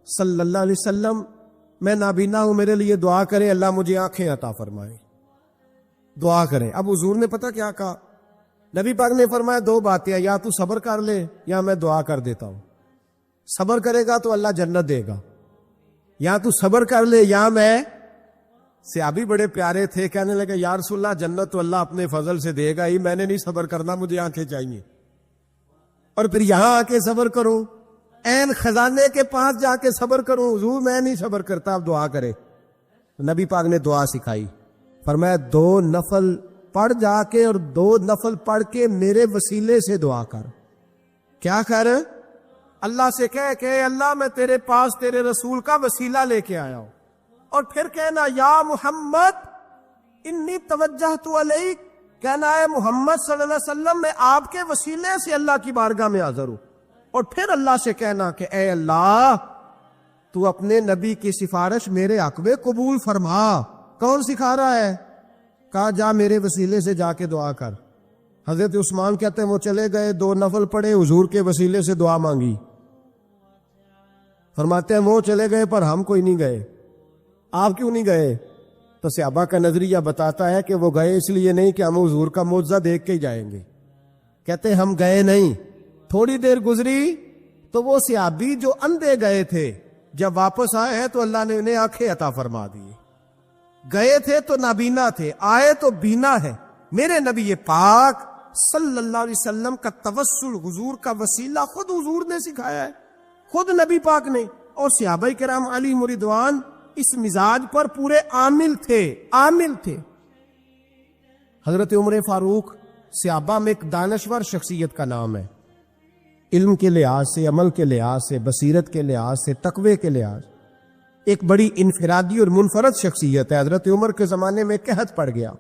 صلی اللہ علیہ وسلم میں نابینا ہوں، میرے لیے دعا کریں اللہ مجھے آنکھیں عطا فرمائے، دعا کریں۔ اب حضور نے پتہ کیا کہا؟ نبی پاک نے فرمایا دو باتیں، یا تو صبر کر لے یا میں دعا کر دیتا ہوں۔ صبر کرے گا تو اللہ جنت دے گا، یا تو صبر کر لے یا میں۔ صحابی بڑے پیارے تھے، کہنے لگے یا رسول اللہ جنت تو اللہ اپنے فضل سے دے گا ہی، میں نے نہیں صبر کرنا، مجھے آنکھیں چاہیے، اور پھر یہاں آ کے صبر کروں، عین خزانے کے پاس جا کے صبر کروں؟ حضور میں نہیں صبر کرتا، اب دعا کرے۔ نبی پاک نے دعا سکھائی، فرمایا 2 نفل پڑھ جا کے اور 2 نفل پڑھ کے میرے وسیلے سے دعا کر۔ کیا کر؟ اللہ سے کہہ کہ اے اللہ میں تیرے پاس تیرے رسول کا وسیلہ لے کے آیا ہوں، اور پھر کہنا یا محمد انی توجہت الیک، کہنا ہے محمد صلی اللہ علیہ وسلم میں آپ کے وسیلے سے اللہ کی بارگاہ میں حاضر ہوں، اور پھر اللہ سے کہنا کہ اے اللہ تو اپنے نبی کی سفارش میرے حق میں قبول فرما۔ کون سکھا رہا ہے؟ کہا جا میرے وسیلے سے جا کے دعا کر۔ حضرت عثمان کہتے ہیں وہ چلے گئے، 2 نفل پڑھے، حضور کے وسیلے سے دعا مانگی۔ فرماتے ہیں وہ چلے گئے پر ہم کوئی نہیں گئے۔ آپ کیوں نہیں گئے؟ تو صحابہ کا نظریہ بتاتا ہے کہ وہ گئے اس لیے نہیں کہ ہم حضور کا معجزہ دیکھ کے ہی جائیں گے، کہتے ہیں ہم گئے نہیں۔ تھوڑی دیر گزری تو وہ صحابی جو اندھے گئے تھے جب واپس آئے ہیں تو اللہ نے انہیں آنکھیں عطا فرما دی۔ گئے تھے تو نابینا تھے، آئے تو بینا ہے۔ میرے نبی پاک صلی اللہ علیہ وسلم کا توسل، حضور کا وسیلہ خود حضور نے سکھایا ہے، خود نبی پاک نے، اور صحابہ کرام علیہم رضوان اس مزاج پر پورے عامل تھے۔ حضرت عمر فاروق صحابہ میں ایک دانشور شخصیت کا نام ہے، علم کے لحاظ سے، عمل کے لحاظ سے، بصیرت کے لحاظ سے، تقوی کے لحاظ، ایک بڑی انفرادی اور منفرد شخصیت ہے۔ حضرت عمر کے زمانے میں قحط پڑ گیا،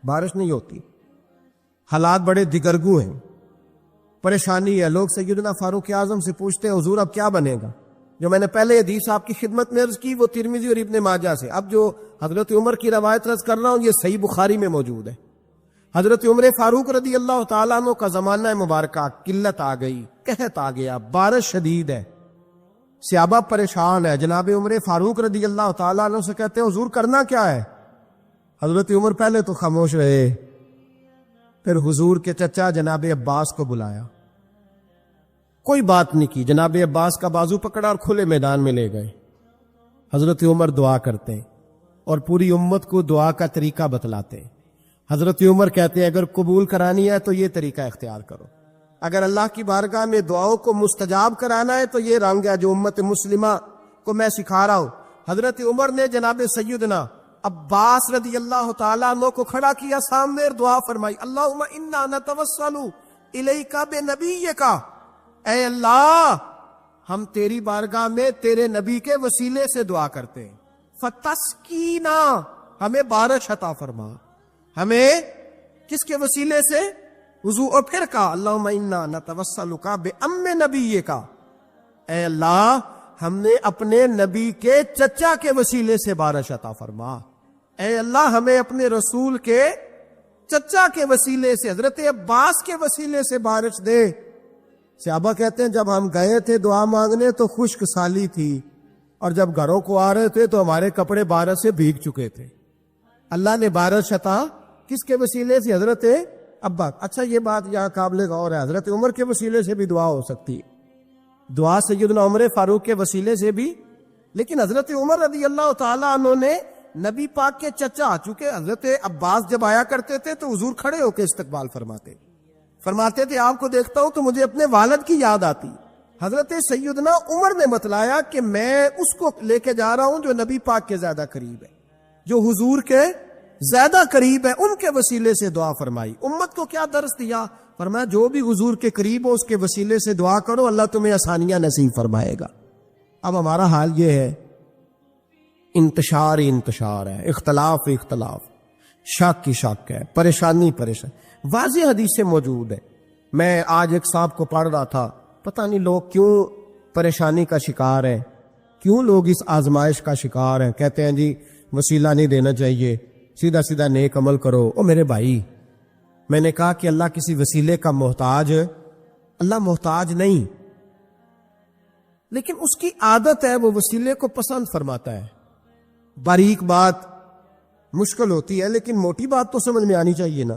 بارش نہیں ہوتی، حالات بڑے دگرگوں ہیں، پریشانی ہے۔ لوگ سیدنا فاروق اعظم سے پوچھتے ہیں حضور اب کیا بنے گا؟ جو میں نے پہلے حدیث آپ کی خدمت میں عرض کی وہ ترمذی اور ابن ماجہ سے، اب جو حضرت عمر کی روایت عرض کر رہا ہوں یہ صحیح بخاری میں موجود ہے۔ حضرت عمر فاروق رضی اللہ تعالیٰ عنہ کا زمانہ مبارکہ، قلت آ گئی، قحط آ گیا، بارش شدید ہے، صحابہ پریشان ہے۔ جناب عمر فاروق رضی اللہ تعالیٰ عنہ سے کہتے ہیں حضور کرنا کیا ہے؟ حضرت عمر پہلے تو خاموش رہے، پھر حضور کے چچا جناب عباس کو بلایا، کوئی بات نہیں کی، جناب عباس کا بازو پکڑا اور کھلے میدان میں لے گئے۔ حضرت عمر دعا کرتے اور پوری امت کو دعا کا طریقہ بتلاتے۔ حضرت عمر کہتے ہیں اگر قبول کرانی ہے تو یہ طریقہ اختیار کرو، اگر اللہ کی بارگاہ میں دعاؤں کو مستجاب کرانا ہے تو یہ رنگ ہے جو امت مسلمہ کو میں سکھا رہا ہوں۔ حضرت عمر نے جناب سیدنا عباس رضی اللہ تعالیٰ عنہ کو کھڑا کیا سامنے اور دعا فرمائی، اللہم انا نتوسل الیک بنبیک، اے اللہ ہم تیری بارگاہ میں تیرے نبی کے وسیلے سے دعا کرتے ہیں، فتسقینا، ہمیں بارش عطا فرما۔ ہمیں کس کے وسیلے سے؟ وضو، اور پھر کہا اللہم انا نتوسلک بام نبیک، اے اللہ ہم نے اپنے نبی کے چچا کے وسیلے سے بارش عطا فرما، اے اللہ ہمیں اپنے رسول کے چچا کے وسیلے سے، حضرت عباس کے وسیلے سے بارش دے۔ صحابہ کہتے ہیں جب ہم گئے تھے دعا مانگنے تو خشک سالی تھی، اور جب گھروں کو آ رہے تھے تو ہمارے کپڑے بارش سے بھیگ چکے تھے۔ اللہ نے بارش عطا کس کے وسیلے سے؟ حضرت عباس۔ اچھا یہ بات یہاں قابل غور ہے، حضرت عمر کے وسیلے سے بھی دعا ہو سکتی ہے، دعا سیدنا عمر فاروق کے وسیلے سے بھی، لیکن حضرت عمر رضی اللہ تعالیٰ عنہ نے نبی پاک کے چچا، چونکہ حضرت عباس جب آیا کرتے تھے تو حضور کھڑے ہو کے استقبال فرماتے تھے آپ کو دیکھتا ہوں تو مجھے اپنے والد کی یاد آتی۔ حضرت سیدنا عمر نے بتلایا کہ میں اس کو لے کے جا رہا ہوں جو نبی پاک کے زیادہ قریب ہے، جو حضور کے زیادہ قریب ہے، ان کے وسیلے سے دعا فرمائی۔ امت کو کیا درس دیا؟ فرمایا جو بھی حضور کے قریب ہو اس کے وسیلے سے دعا کرو، اللہ تمہیں آسانیاں نصیب فرمائے گا۔ اب ہمارا حال یہ ہے، انتشار ہے، اختلاف شک کی شک ہے، پریشانی واضح حدیثیں موجود ہے۔ میں آج ایک صاحب کو پڑھ رہا تھا، پتہ نہیں لوگ کیوں پریشانی کا شکار ہیں، کیوں لوگ اس آزمائش کا شکار ہیں، کہتے ہیں جی وسیلہ نہیں دینا چاہیے، سیدھا سیدھا نیک عمل کرو۔ او میرے بھائی، میں نے کہا کہ اللہ کسی وسیلے کا محتاج، اللہ محتاج نہیں، لیکن اس کی عادت ہے وہ وسیلے کو پسند فرماتا ہے. باریک بات مشکل ہوتی ہے لیکن موٹی بات تو سمجھ میں آنی چاہیے نا.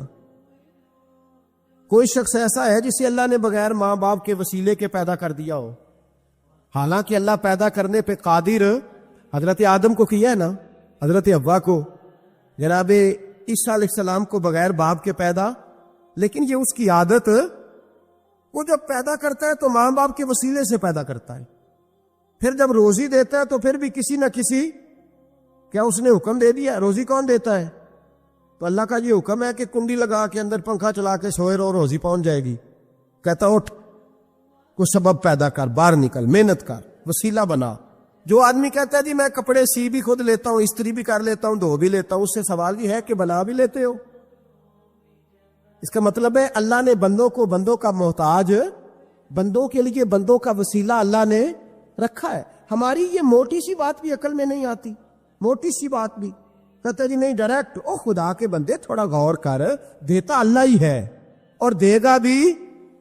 کوئی شخص ایسا ہے جسے اللہ نے بغیر ماں باپ کے وسیلے کے پیدا کر دیا ہو؟ حالانکہ اللہ پیدا کرنے پہ قادر حضرت آدم کو کیا ہے نا، حضرت حوا کو، جناب عیسیٰ علیہ السلام کو بغیر باپ کے پیدا. لیکن یہ اس کی عادت، وہ جب پیدا کرتا ہے تو ماں باپ کے وسیلے سے پیدا کرتا ہے. پھر جب روزی دیتا ہے تو پھر بھی کسی نہ کسی، کیا اس نے حکم دے دیا؟ روزی کون دیتا ہے؟ تو اللہ کا یہ حکم ہے کہ کنڈی لگا کے اندر پنکھا چلا کے سوئے رہو، روزی پہنچ جائے گی. کہتا اٹھ، کوئی سبب پیدا کر، باہر نکل، محنت کر، وسیلہ بنا. جو آدمی کہتا ہے جی میں کپڑے سی بھی خود لیتا ہوں، استری بھی کر لیتا ہوں، دھو بھی لیتا ہوں، اس سے سوال یہ ہے کہ بنا بھی لیتے ہو؟ اس کا مطلب ہے اللہ نے بندوں کو بندوں کا محتاج، بندوں کے لیے بندوں کا وسیلہ اللہ نے رکھا ہے. ہماری یہ موٹی سی بات بھی عقل میں نہیں آتی، موٹی سی بات بھی کہتا جی نہیں ڈائریکٹ. او خدا کے بندے تھوڑا غور کر، دیتا اللہ ہی ہے اور دے گا بھی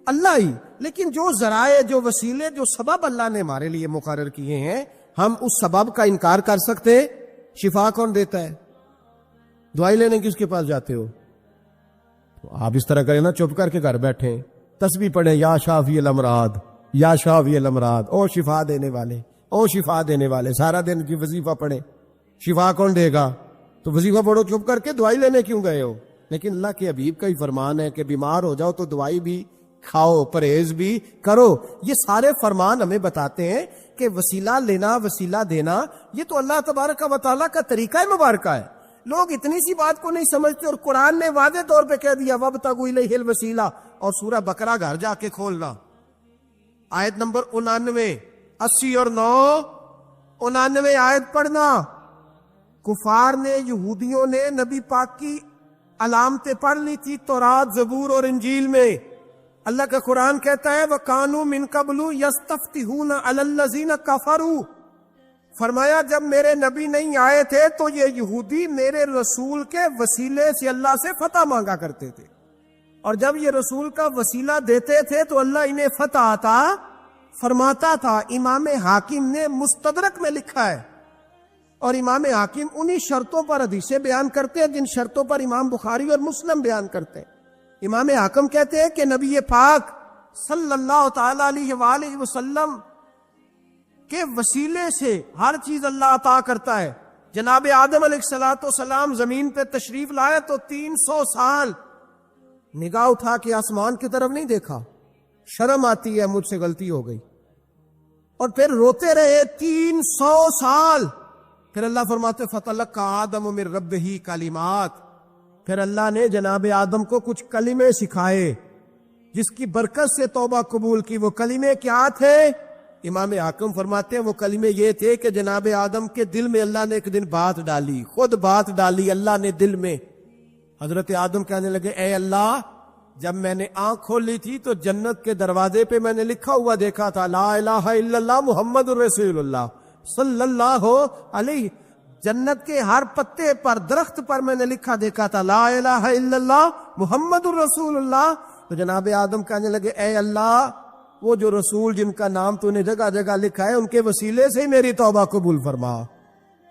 اللہ ہی. لیکن جو ذرائع، جو وسیلے، جو سبب اللہ نے ہمارے لیے مقرر کیے ہیں، ہم اس سبب کا انکار کر سکتے؟ شفا کون دیتا ہے؟ دوائی لینے کس کے پاس جاتے ہو؟ آپ اس طرح کریں نا، چپ کر کے گھر بیٹھیں، تسبیح پڑھیں، یا شافی الامراض، یا شافی الامراض، او شفا دینے والے، او شفا دینے والے. سارا دن کی وظیفہ پڑھیں، شفا کون دے گا؟ تو وظیفہ پڑھو چپ کر کے، دوائی لینے کیوں گئے ہو؟ لیکن اللہ کے حبیب کا ہی فرمان ہے کہ بیمار ہو جاؤ تو دوائی بھی کھاؤ، پرہیز بھی کرو. یہ سارے فرمان ہمیں بتاتے ہیں کہ وسیلہ لینا، وسیلہ دینا، یہ تو اللہ تبارک و تعالیٰ کا طریقہ مبارکہ ہے. لوگ اتنی سی بات کو نہیں سمجھتے، اور قرآن نے واضح طور پہ کہہ دیا وَابْتَغُوا إِلَيْهِ الْوَسِيلَةَ. اور سورہ بقرہ گھر جا کے کھولنا، آیت نمبر 99، 80 اور 9، 99 آیت پڑھنا. کفار نے، یہودیوں نے نبی پاک کی علامتیں پڑھ لی تھی تورات، زبور اور انجیل میں. اللہ کا قرآن کہتا ہے وَكَانُوا مِن قَبْلُ يَسْتَفْتِحُونَ عَلَى الَّذِينَ كَفَرُوا. فرمایا جب میرے نبی نہیں آئے تھے تو یہ یہودی میرے رسول کے وسیلے سے اللہ سے فتح مانگا کرتے تھے، اور جب یہ رسول کا وسیلہ دیتے تھے تو اللہ انہیں فتح عطا فرماتا تھا. امام حاکم نے مستدرک میں لکھا ہے، اور امام حاکم انہی شرطوں پر حدیثیں بیان کرتے ہیں جن شرطوں پر امام بخاری اور مسلم بیان کرتے ہیں. امام حاکم کہتے ہیں کہ نبی پاک صلی اللہ تعالی علیہ وآلہ وسلم کے وسیلے سے ہر چیز اللہ عطا کرتا ہے. جناب آدم علیہ السلام زمین پہ تشریف لائے تو 300 سال نگاہ اٹھا کے آسمان کی طرف نہیں دیکھا. شرم آتی ہے، مجھ سے غلطی ہو گئی. اور پھر روتے رہے 300 سال. پھر اللہ فرماتے فَتَلَقَّى آدَمُ مِن رَبِّهِ کلمات. پھر اللہ نے جناب آدم کو کچھ کلمے سکھائے جس کی برکت سے توبہ قبول کی. وہ کلمے کیا تھے؟ امام حاکم فرماتے ہیں وہ کلمے یہ تھے کہ جناب آدم کے دل میں اللہ نے ایک دن بات ڈالی، خود بات ڈالی اللہ نے دل میں. حضرت آدم کہنے لگے اے اللہ، جب میں نے آنکھ کھولی تھی تو جنت کے دروازے پہ میں نے لکھا ہوا دیکھا تھا لا الہ الا اللہ محمد الرسول اللہ صلی اللہ علیہ. جنت کے ہر پتے پر، درخت پر میں نے لکھا دیکھا تھا لا الہ الا اللہ محمد الرسول اللہ. تو جناب آدم کہنے لگے اے اللہ، وہ جو رسول جن کا نام تو نے جگہ جگہ لکھا ہے ان کے وسیلے سے ہی میری توبہ قبول فرما.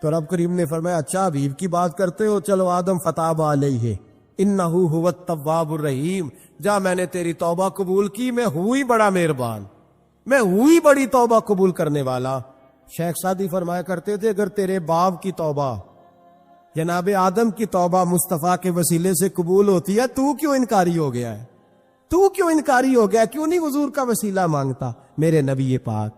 تو رب کریم نے فرمایا اچھا حبیب کی بات کرتے ہو، چلو آدم فتاب علیہ انہ هو التواب الرحیم. جا میں نے تیری توبہ قبول کی، میں ہوئی بڑا مہربان، میں ہوئی بڑی توبہ قبول کرنے والا. شیخ سعدی فرمایا کرتے تھے اگر تیرے باپ کی توبہ، جناب آدم کی توبہ مصطفیٰ کے وسیلے سے قبول ہوتی ہے، تو کیوں انکاری ہو گیا ہے؟ تو کیوں انکاری ہو گیا؟ کیوں نہیں حضور کا وسیلہ مانگتا؟ میرے نبی پاک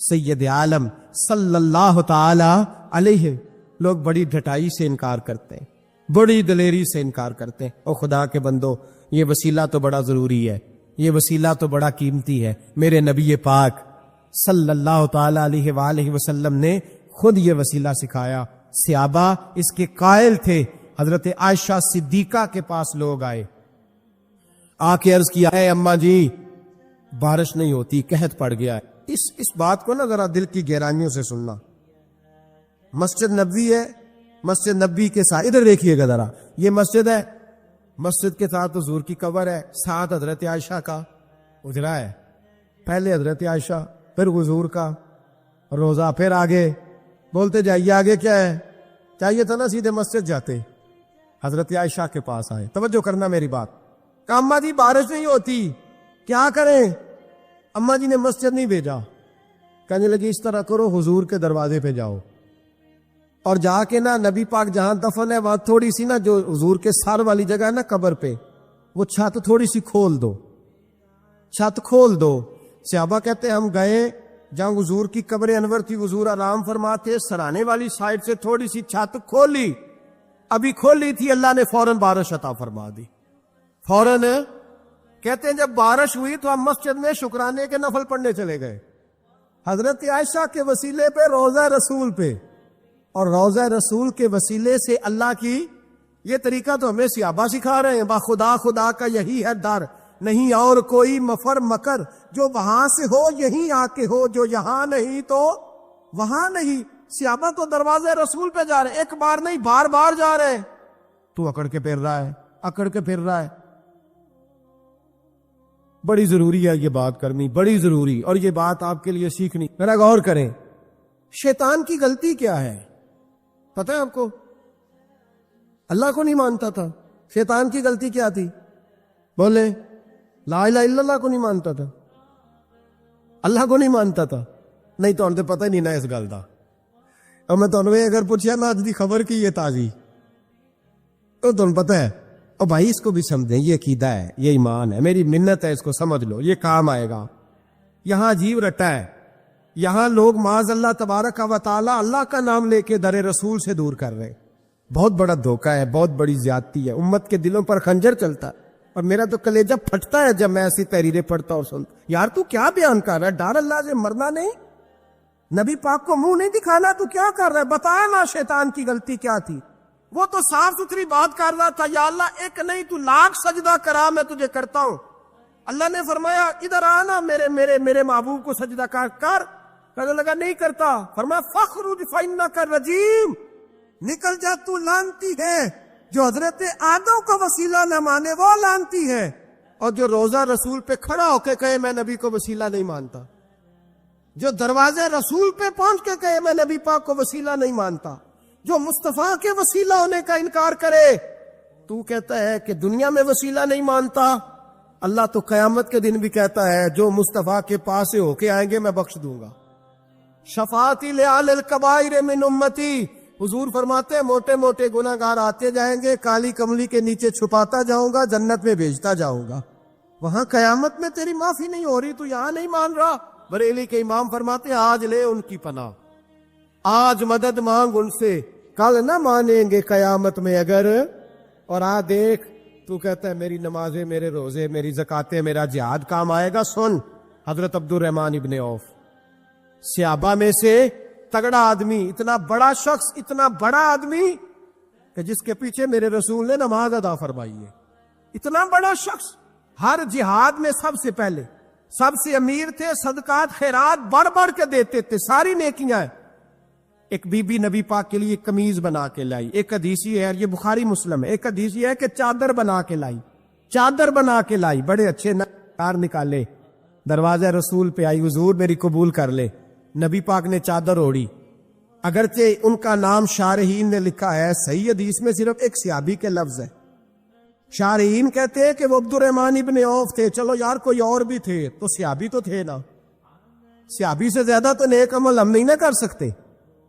سید عالم صلی اللہ تعالی علیہ. لوگ بڑی ڈھٹائی سے انکار کرتے ہیں، بڑی دلیری سے انکار کرتے ہیں. اور خدا کے بندو، یہ وسیلہ تو بڑا ضروری ہے، یہ وسیلہ تو بڑا قیمتی ہے. میرے نبی پاک صلی اللہ تعالی علیہ وآلہ وسلم نے خود یہ وسیلہ سکھایا. صحابہ اس کے قائل تھے. حضرت عائشہ صدیقہ کے پاس لوگ آئے، آ کے عرض کیا اے اماں جی بارش نہیں ہوتی، قحط پڑ گیا ہے. اس بات کو نا ذرا دل کی گہرائیوں سے سننا. مسجد نبوی ہے، مسجد نبی کے ساتھ ادھر دیکھیے گا ذرا، یہ مسجد ہے، مسجد کے ساتھ حضور کی قبر ہے، ساتھ حضرت عائشہ کا اجرا ہے. پہلے حضرت عائشہ، پھر حضور کا روزہ پھر آگے بولتے جائیے آگے کیا ہے. چاہیے تھا نا سیدھے مسجد جاتے. حضرت عائشہ کے پاس آئے, توجہ کرنا میری بات. کہ اماں جی بارش نہیں ہوتی کیا کریں؟ اماں جی نے مسجد نہیں بھیجا, کہنے لگی اس طرح کرو حضور کے دروازے پہ جاؤ اور جا کے نا نبی پاک جہاں دفن ہے وہاں تھوڑی سی نا جو حضور کے سر والی جگہ ہے نا قبر پہ, وہ چھت تھوڑی سی کھول دو, چھت کھول دو. صحابہ کہتے ہیں ہم گئے جہاں حضور کی قبر انور تھی, حضور آرام فرماتے, سرانے والی سائڈ سے تھوڑی سی چھت کھولی, ابھی کھولی تھی اللہ نے فوراً بارش عطا فرما دی. فوراً کہتے ہیں جب بارش ہوئی تو ہم مسجد میں شکرانے کے نفل پڑھنے چلے گئے حضرت عائشہ کے وسیلے پہ, روضہ رسول پہ. اور روضہ رسول کے وسیلے سے اللہ کی یہ طریقہ تو ہمیں صحابہ سکھا رہے ہیں. با خدا خدا کا یہی ہے در, نہیں اور کوئی مفر مکر, جو وہاں سے ہو یہیں آ کے ہو, جو یہاں نہیں تو وہاں نہیں. صحابہ تو دروازے رسول پہ جا رہے ہیں, ایک بار نہیں بار بار جا رہے ہیں. تو اکڑ کے پھر رہا ہے, اکڑ کے پھر رہا ہے. بڑی ضروری ہے یہ بات کرنی, بڑی ضروری, اور یہ بات آپ کے لیے سیکھنی. ذرا غور کریں, شیطان کی غلطی کیا ہے پتہ ہے آپ کو؟ اللہ کو نہیں مانتا تھا. شیطان کی غلطی کیا تھی؟ بولے لا الہ الا اللہ کو نہیں مانتا تھا, اللہ کو نہیں مانتا تھا. نہیں تو انہیں پتہ ہی نہیں نا اس گل دا. اور میں تمہیں اگر پوچھا نا اج دی خبر کی یہ تازی, تو تمہیں پتہ ہے اور بھائی اس کو بھی سمجھیں, یہ عقیدہ ہے, یہ ایمان ہے, میری منت ہے, اس کو سمجھ لو, یہ کام آئے گا. یہاں عجیب رٹا ہے, یہاں لوگ معاذ اللہ تبارک و تعالی اللہ کا نام لے کے در رسول سے دور کر رہے. بہت بڑا دھوکہ ہے, بہت بڑی زیادتی ہے, امت کے دلوں پر خنجر چلتا ہے. اور میرا تو کلیجہ پھٹتا ہے جب میں ایسی تحریریں پڑھتا اور سنتا. یار تو کیا بیان کر رہا ہے؟ ڈر اللہ سے مرنا نہیں, نبی پاک کو منہ نہیں دکھانا, تو کیا کر رہا ہے؟ بتایا نا شیطان کی غلطی کیا تھی. وہ تو صاف ستھری بات کر رہا تھا, یا اللہ ایک نہیں تو لاکھ سجدہ کرا میں تجھے کرتا ہوں. اللہ نے فرمایا ادھر آنا, میرے میرے میرے محبوب کو سجدہ کر. کہنے لگا نہیں کرتا. فرمایا فخرج فإنک رجیم, نکل جا تو لانتی ہے. جو حضرت آدم کو وسیلہ نہ مانے وہ لانتی ہے, اور جو روزہ رسول پہ کھڑا ہو کے کہے میں نبی کو وسیلہ نہیں مانتا, جو دروازے رسول پہ پہنچ کے کہے میں نبی پاک کو وسیلہ نہیں مانتا, جو مصطفیٰ کے وسیلہ ہونے کا انکار کرے. تو کہتا ہے کہ دنیا میں وسیلہ نہیں مانتا, اللہ تو قیامت کے دن بھی کہتا ہے جو مصطفیٰ کے پاس سے ہو کے آئیں گے میں بخش دوں گا. شفاعتی لأہل الکبائر من امتی, حضور فرماتے ہیں موٹے موٹے گناہ گار آتے جائیں گے, کالی کملی کے نیچے چھپاتا جاؤں گا, جنت میں بھیجتا جاؤں گا. وہاں قیامت میں تیری معافی نہیں ہو رہی, تو یہاں نہیں مان رہا. بریلی کے امام فرماتے ہیں آج لے ان کی پناہ, آج مدد مانگ ان سے, کل نہ مانیں گے قیامت میں اگر. اور دیکھ تو کہتا ہے میری نمازیں, میرے روزے, میری زکاتیں, میرا جہاد کام آئے گا. سن, حضرت عبد الرحمن ابن عوف صحابہ میں سے تگڑا آدمی, اتنا بڑا شخص, اتنا بڑا آدمی کہ جس کے پیچھے میرے رسول نے نماز ادا فرمائی ہے. اتنا بڑا شخص, ہر جہاد میں سب سے پہلے, سب سے امیر تھے, صدقات خیرات بڑھ بڑھ کے دیتے تھے, ساری نیکیاں ہیں. ایک بی بی نبی پاک کے لیے قمیض بنا کے لائی. ایک حدیثی ہے, یہ بخاری مسلم ہے, ایک حدیثی ہے کہ چادر بنا کے لائی, چادر بنا کے لائی, بڑے اچھے نار نکالے, دروازے رسول پہ آئی, حضور میری قبول کر لے. نبی پاک نے چادر اوڑی, اگرچہ ان کا نام شارحین نے لکھا ہے, صحیح حدیث میں صرف ایک صحابی کے لفظ ہے. شارحین کہتے ہیں کہ وہ عبد الرحمن ابن عوف تھے. چلو یار کوئی اور بھی تھے تو صحابی تو تھے نا, صحابی سے زیادہ تو نیک عمل ہم نہیں نہ کر سکتے.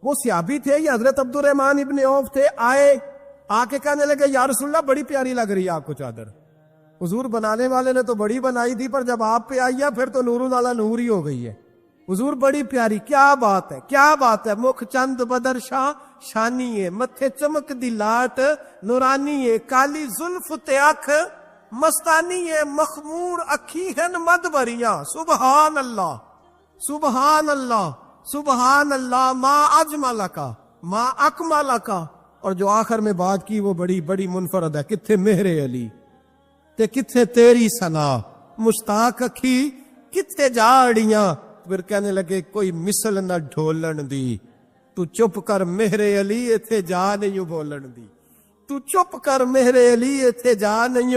وہ صحابی تھے, یہ حضرت عبد الرحمن ابن عوف تھے. آئے, آ کے کہنے لگے یا رسول اللہ بڑی پیاری لگ رہی ہے آپ کو چادر. حضور بنانے والے نے تو بڑی بنائی تھی, پر جب آپ پہ آئی ہے پھر تو نور والا نور ہی ہو گئی ہے. حضور بڑی پیاری, کیا بات ہے, کیا بات ہے. مکھ چند بدر شاہ شانی ہے, متھے چمک دی لاٹ نورانی ہے, کالی زلف تے اکھ مستانی ہے, مخمور اکھی ہن مد بریاں. سبحان اللہ, سبحان اللہ, سبحان اللہ. ما اجمل کا, ما اکمل کا. اور جو آخر میں بات کی وہ بڑی بڑی منفرد ہے, کتھے مہر علی تے کتھے تیری ثنا, مشتاق اکھی کتھے جاڑیاں. پھر کہنے لگے کوئی مثل نہ ڈھولن دی, تو چپ کر مہر علی ایتھے جا نہیں بولن دی, تو چپ کر مہر علی ایتھے جا نہیں.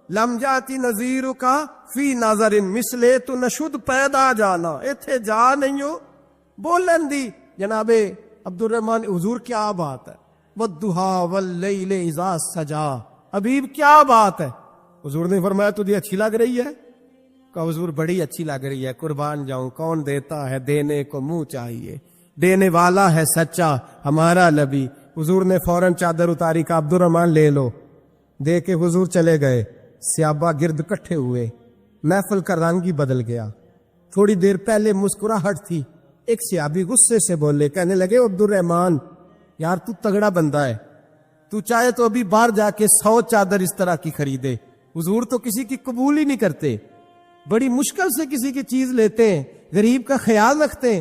لم جاتی نظیر کا فی نظر مثلے, تو نشد پیدا جانا ایتھے جا نہیں. بولن دی جناب عبد الرحمان حضور کیا بات ہے، والضحیٰ واللیل اذا سجا، حبیب کیا بات ہے؟ حضور نے فرمایا تجھے اچھی لگ رہی ہے؟ کہا حضور بڑی اچھی لگ رہی ہے، قربان جاؤں، کون دیتا ہے دینے کو منہ چاہیے، دینے والا ہے سچا ہمارا نبی۔ حضور نے فوراً چادر اتاری، کہا عبد الرحمان لے لو، دے کے حضور چلے گئے۔ صحابہ گرد کٹھے ہوئے، محفل کا رنگ ہی بدل گیا۔ تھوڑی دیر پہلے مسکراہٹ تھی، ایک صحابی غصے سے بولے، کہنے لگے عبد الرحمان یار تو تگڑا بندہ ہے، تو چاہے تو ابھی باہر جا کے 100 چادر اس طرح کی خریدے، حضور تو کسی کی قبول ہی نہیں کرتے، بڑی مشکل سے کسی کی چیز لیتے ہیں، غریب کا خیال رکھتے ہیں،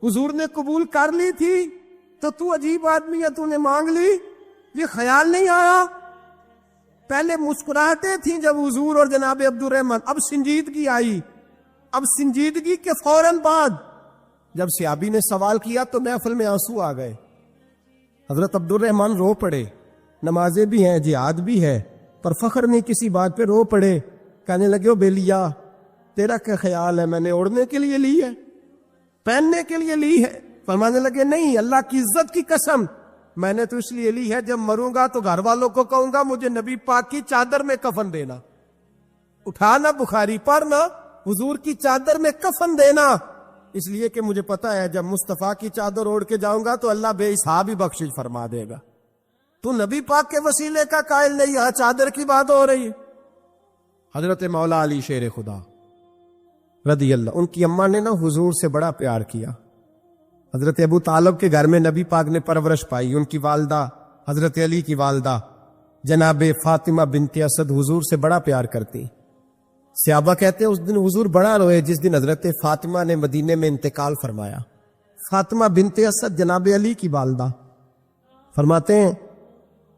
حضور نے قبول کر لی تھی تو عجیب آدمی ہے، تو نے مانگ لی، یہ خیال نہیں آیا؟ پہلے مسکراہٹیں تھیں جب حضور اور جناب عبد الرحمان، اب سنجیدگی آئی۔ اب سنجیدگی کے فوراً بعد جب صحابی نے سوال کیا تو محفل میں آنسو آ گئے، حضرت عبد الرحمان رو پڑے، نمازیں بھی ہیں، جہاد بھی ہے، پر فخر نہیں کسی بات پہ، رو پڑے، کہنے لگے او بیلیا تیرا کیا خیال ہے، میں نے اوڑھنے کے لیے لی ہے، پہننے کے لیے لی ہے؟ فرمانے لگے نہیں، اللہ کی عزت کی قسم، میں نے تو اس لیے لی ہے جب مروں گا تو گھر والوں کو کہوں گا مجھے نبی پاک کی چادر میں کفن دینا، اٹھانا بخاری پڑھنا، حضور کی چادر میں کفن دینا، اس لیے کہ مجھے پتا ہے جب مصطفیٰ کی چادر اوڑھ کے جاؤں گا تو اللہ بے حساب ہی بخشش فرما دے گا۔ تو نبی پاک کے وسیلے کا قائل نہیں، یہاں چادر کی بات ہو رہی ہے۔ حضرت مولا علی شیر خدا رضی اللہ، ان کی اماں نے نا حضور سے بڑا پیار کیا۔ حضرت ابو طالب کے گھر میں نبی پاک نے پرورش پائی، ان کی والدہ حضرت علی کی والدہ جناب فاطمہ بنت اسد حضور سے بڑا پیار کرتی۔ صحابہ کہتے ہیں اس دن حضور بڑا روئے جس دن حضرت فاطمہ نے مدینے میں انتقال فرمایا۔ فاطمہ بنت اسد جناب علی کی والدہ، فرماتے ہیں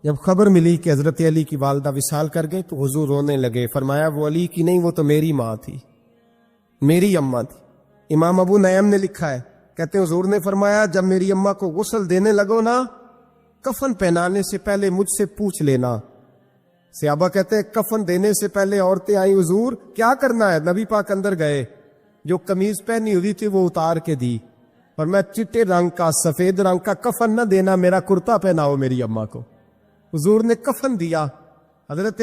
جب خبر ملی کہ حضرت علی کی والدہ وصال کر گئے تو حضور رونے لگے، فرمایا وہ علی کی نہیں، وہ تو میری ماں تھی، میری اماں تھی۔ امام ابو نعیم نے لکھا ہے، کہتے ہیں حضور نے فرمایا جب میری اماں کو غسل دینے لگو نا، کفن پہنانے سے پہلے مجھ سے پوچھ لینا۔ صحابہ کہتے ہیں کفن دینے سے پہلے عورتیں آئیں، حضور کیا کرنا ہے؟ نبی پاک اندر گئے، جو قمیض پہنی ہوئی تھی وہ اتار کے دی، اور میں چٹے رنگ کا سفید رنگ کا کفن نہ دینا، میرا کرتا پہناؤ میری اماں کو۔ حضور نے کفن دیا۔ حضرت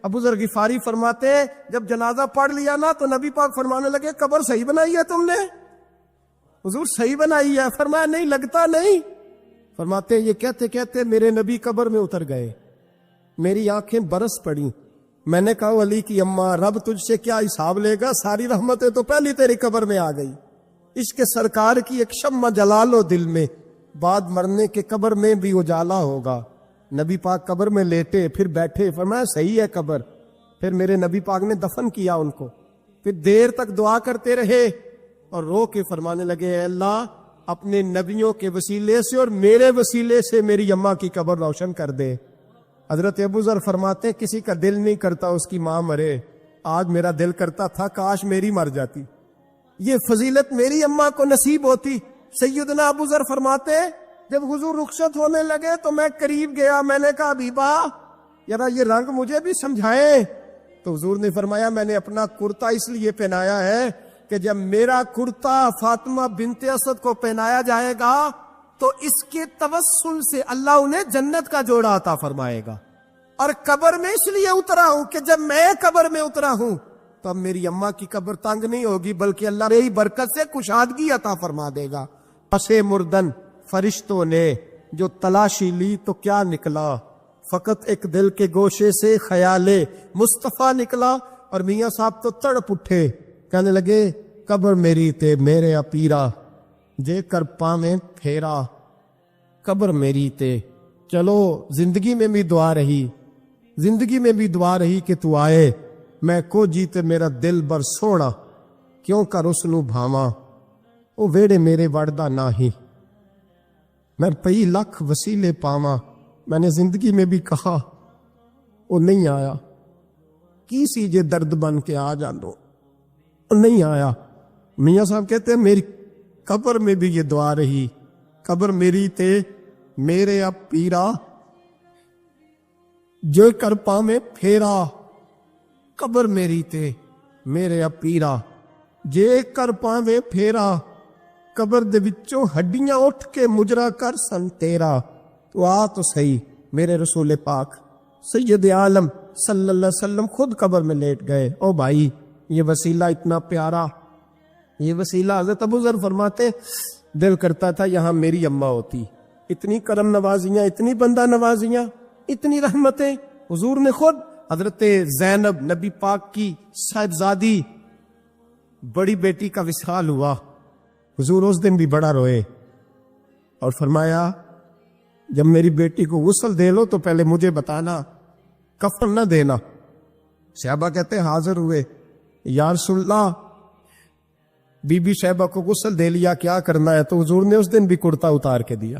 ابو ذر غفاری فرماتے ہیں جب جنازہ پڑھ لیا نا تو نبی پاک فرمانے لگے قبر صحیح بنائی ہے تم نے؟ حضور صحیح بنائی ہے؟ فرمایا نہیں، لگتا نہیں۔ فرماتے ہیں یہ کہتے کہتے میرے نبی قبر میں اتر گئے، میری آنکھیں برس پڑی، میں نے کہا علی کی اماں رب تجھ سے کیا حساب لے گا، ساری رحمتیں تو پہلی تیری قبر میں آ گئی۔ عشق سرکار کی ایک شمع جلا لو دل میں، بعد مرنے کے قبر میں بھی اجالا ہوگا۔ نبی پاک قبر میں لیٹے، پھر بیٹھے، فرمایا صحیح ہے قبر۔ پھر میرے نبی پاک نے دفن کیا ان کو، پھر دیر تک دعا کرتے رہے اور رو کے فرمانے لگے اے اللہ اپنے نبیوں کے وسیلے سے اور میرے وسیلے سے میری اماں کی قبر روشن کر دے۔ حضرت ابو ذر فرماتے ہیں کسی کا دل نہیں کرتا اس کی ماں مرے، آج میرا دل کرتا تھا کاش میری مر جاتی، یہ فضیلت میری اماں کو نصیب ہوتی۔ سیدنا ابو ذر فرماتے ہیں جب حضور رخصت ہونے لگے تو میں قریب گیا، میں نے کہا حبیبا ذرا یہ رنگ مجھے بھی سمجھائیں، تو حضور نے فرمایا میں نے اپنا کرتا اس لیے پہنایا ہے کہ جب میرا کرتا فاطمہ بنت اسد کو پہنایا جائے گا تو اس کے توسل سے اللہ انہیں جنت کا جوڑا عطا فرمائے گا، اور قبر میں اس لیے اترا ہوں کہ جب میں قبر میں اترا ہوں تو اب میری اماں کی قبر تنگ نہیں ہوگی بلکہ اللہ میری برکت سے کشادگی عطا فرما دے گا۔ پسے مردن فرشتوں نے جو تلاشی لی تو کیا نکلا، فقط ایک دل کے گوشے سے خیال مصطفیٰ نکلا، اور میاں صاحب تو تڑپ اٹھے، کہنے لگے قبر میری تے میرے اپیرا جے کر پاویں پھیرا، قبر میری تے۔ چلو زندگی میں بھی دعا رہی، زندگی میں بھی دعا رہی کہ تو آئے، میں کو جیتے میرا دل بر سونا، کیوں کر اس نو بھاواں او ویڑے میرے وڑدا نہ ہی، میں پئی لکھ وسیلے پاواں۔ میں نے زندگی میں بھی کہا وہ نہیں آیا، کی سی جے درد بن کے آ جاندو، نہیں آیا۔ میاں صاحب کہتے ہیں میری قبر میں بھی یہ دعا رہی، قبر میری تے میرے اب پیرا جو کر پاویں پھیرا، قبر میری تے میرے اب پیرا جے کر پاویں پھیرا، قبر دے وچوں ہڈیاں اٹھ کے مجرا کر سن تیرا، تو آ تو صحیح۔ میرے رسول پاک سید عالم صلی اللہ علیہ وسلم خود قبر میں لیٹ گئے۔ او بھائی، یہ وسیلہ اتنا پیارا، یہ وسیلہ حضرت ابو ذر فرماتے دل کرتا تھا یہاں میری اماں ہوتی۔ اتنی کرم نوازیاں، اتنی بندہ نوازیاں، اتنی رحمتیں۔ حضور نے خود حضرت زینب نبی پاک کی صاحبزادی بڑی بیٹی کا وصال ہوا، حضور اس دن بھی بڑا روئے اور فرمایا جب میری بیٹی کو غسل دے لو تو پہلے مجھے بتانا، کفن نہ دینا۔ صحابہ کہتے حاضر ہوئے، یا رسول اللہ بی بی صاحبہ کو غسل دے لیا، کیا کرنا ہے؟ تو حضور نے اس دن بھی کرتا اتار کے دیا،